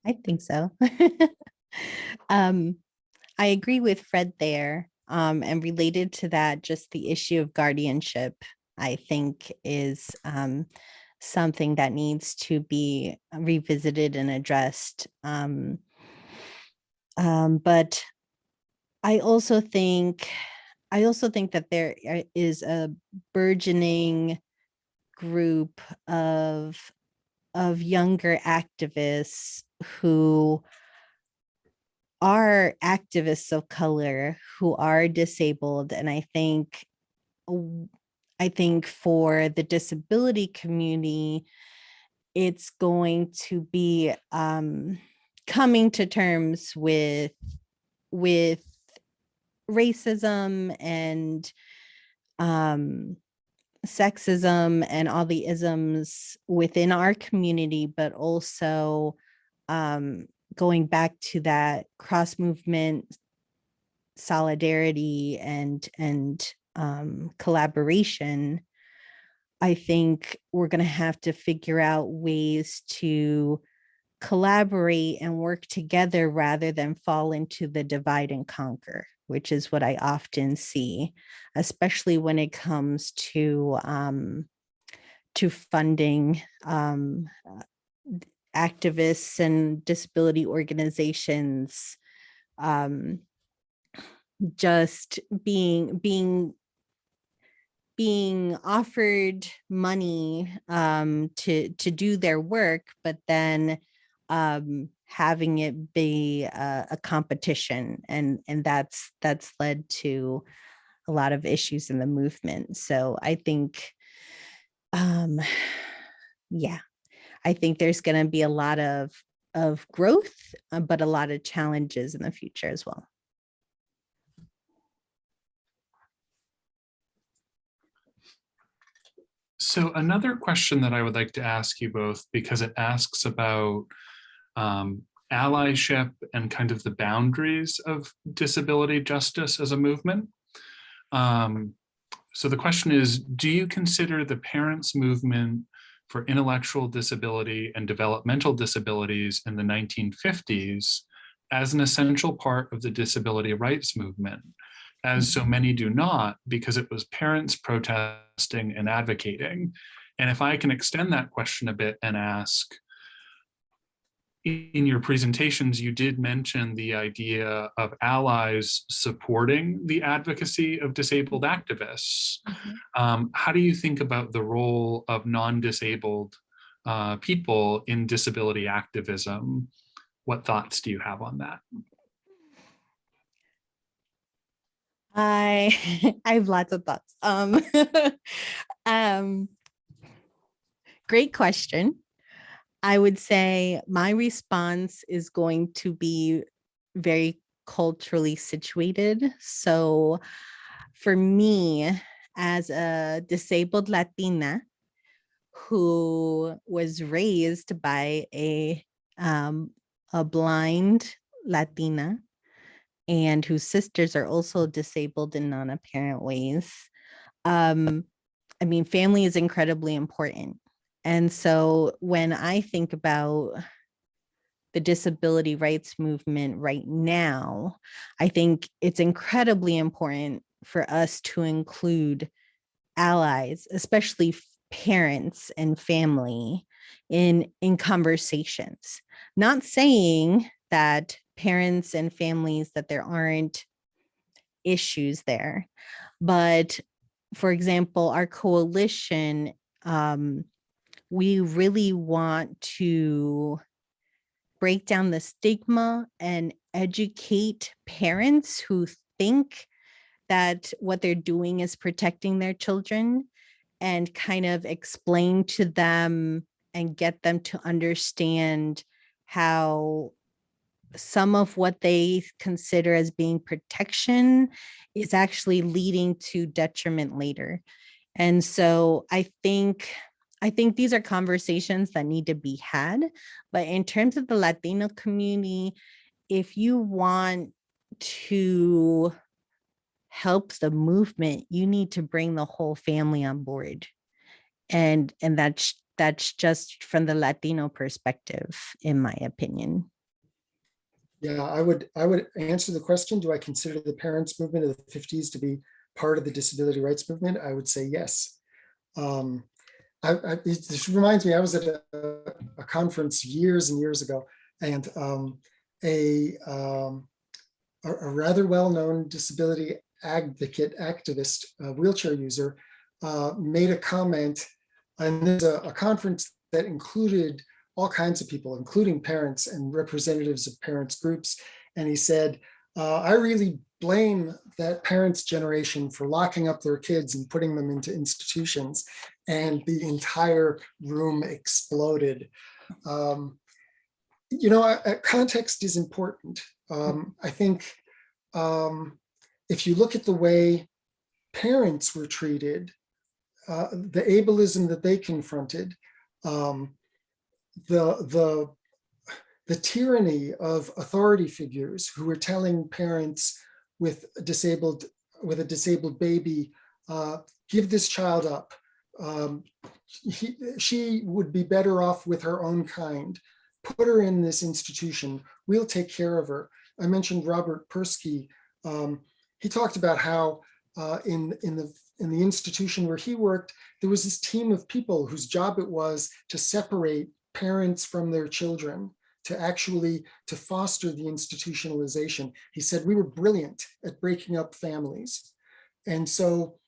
I think so. I agree with Fred there. And related to that, just the issue of guardianship, I think, is something that needs to be revisited and addressed. But I also think I also think that there is a burgeoning group of younger activists who are activists of color who are disabled. And I think for the disability community, it's going to be coming to terms with racism and sexism and all the isms within our community, but also going back to that cross movement solidarity and collaboration. I think we're going to have to figure out ways to collaborate and work together rather than fall into the divide and conquer, which is what I often see, especially when it comes to funding activists and disability organizations, just being offered money to do their work, but then having it be a competition, and that's led to a lot of issues in the movement. So I think yeah, I think there's going to be a lot of growth, but a lot of challenges in the future as well. So another question that I would like to ask you both, because it asks about allyship and kind of the boundaries of disability justice as a movement. So the question is, do you consider the parents' movement for intellectual disability and developmental disabilities in the 1950s as an essential part of the disability rights movement, as so many do not, because it was parents protesting and advocating? And if I can extend that question a bit and ask, in your presentations, you did mention the idea of allies supporting the advocacy of disabled activists. How do you think about the role of non-disabled people in disability activism? What thoughts do you have on that? I have lots of thoughts. Great question. I would say my response is going to be very culturally situated. So for me, as a disabled Latina who was raised by a blind Latina and whose sisters are also disabled in non-apparent ways, I mean, family is incredibly important. And so when I think about the disability rights movement right now, I think it's incredibly important for us to include allies, especially parents and family, in conversations. Not saying that parents and families, that there aren't issues there, but for example, our coalition, we really want to break down the stigma and educate parents who think that what they're doing is protecting their children, and kind of explain to them and get them to understand how some of what they consider as being protection is actually leading to detriment later. And so I think these are conversations that need to be had. But in terms of the Latino community, if you want to help the movement, you need to bring the whole family on board. And that's just from the Latino perspective, in my opinion. Yeah, I would answer the question, do I consider the parents' movement of the 50s to be part of the disability rights movement? I would say yes. This reminds me, I was at a conference years and years ago, and a rather well-known disability activist, wheelchair user, made a comment, and there's a conference that included all kinds of people, including parents and representatives of parents groups. And he said, I really blame that parents' generation for locking up their kids and putting them into institutions. And the entire room exploded. Context is important. I think if you look at the way parents were treated, the ableism that they confronted, the tyranny of authority figures who were telling parents with a disabled baby, give this child up. She would be better off with her own kind. Put her in this institution. We'll take care of her. I mentioned Robert Persky. He talked about how in the institution where he worked, there was this team of people whose job it was to separate parents from their children, to foster the institutionalization. He said we were brilliant at breaking up families. And so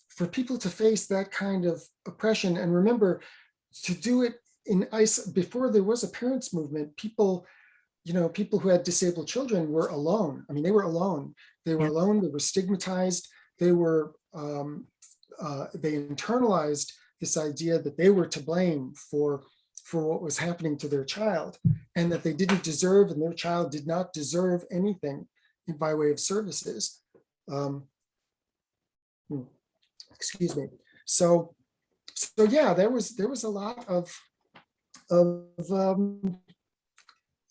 for people to face that kind of oppression, and remember, to do it before there was a parents movement, people who had disabled children were alone. I mean, they were alone. They were alone, they were stigmatized, they internalized this idea that they were to blame for what was happening to their child, and that they didn't deserve, and their child did not deserve anything by way of services. Excuse me. So yeah, there was a lot of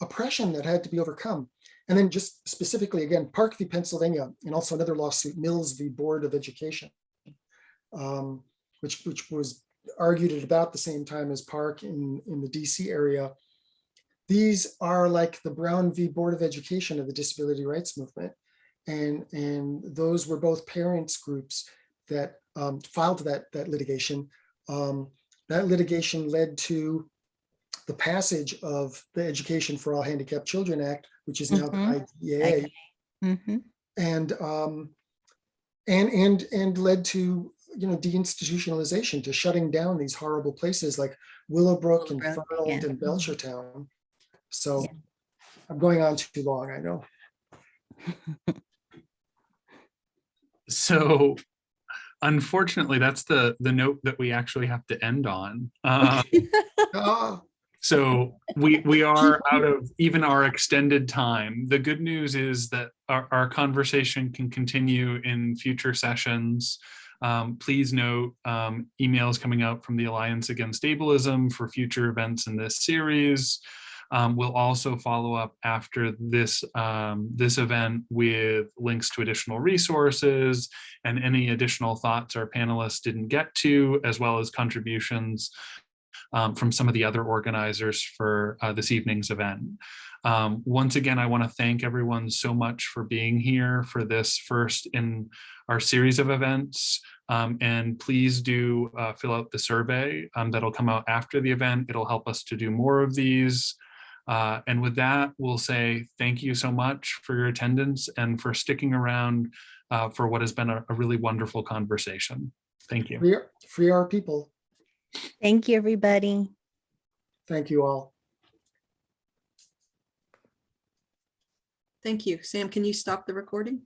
oppression that had to be overcome. And then just specifically, again, Park v. Pennsylvania, and also another lawsuit, Mills v. Board of Education, which was argued at about the same time as Park in the DC area. These are like the Brown v. Board of Education of the disability rights movement. And those were both parents groups that filed that litigation. That litigation led to the passage of the Education for All Handicapped Children Act, which is now the IDEA, and led to deinstitutionalization, to shutting down these horrible places like Willowbrook and Fernald and Belchertown. So I'm going on too long, I know. So unfortunately, that's the note that we actually have to end on. So we are out of even our extended time. The good news is that our conversation can continue in future sessions. Please note emails coming out from the Alliance Against Ableism for future events in this series. We'll also follow up after this event with links to additional resources and any additional thoughts our panelists didn't get to, as well as contributions from some of the other organizers for this evening's event. Once again, I want to thank everyone so much for being here for this first in our series of events. And please do fill out the survey that'll come out after the event. It'll help us to do more of these. And with that, we'll say thank you so much for your attendance and for sticking around for what has been a really wonderful conversation. Thank you. Free our people. Thank you, everybody. Thank you all. Thank you. Sam, can you stop the recording?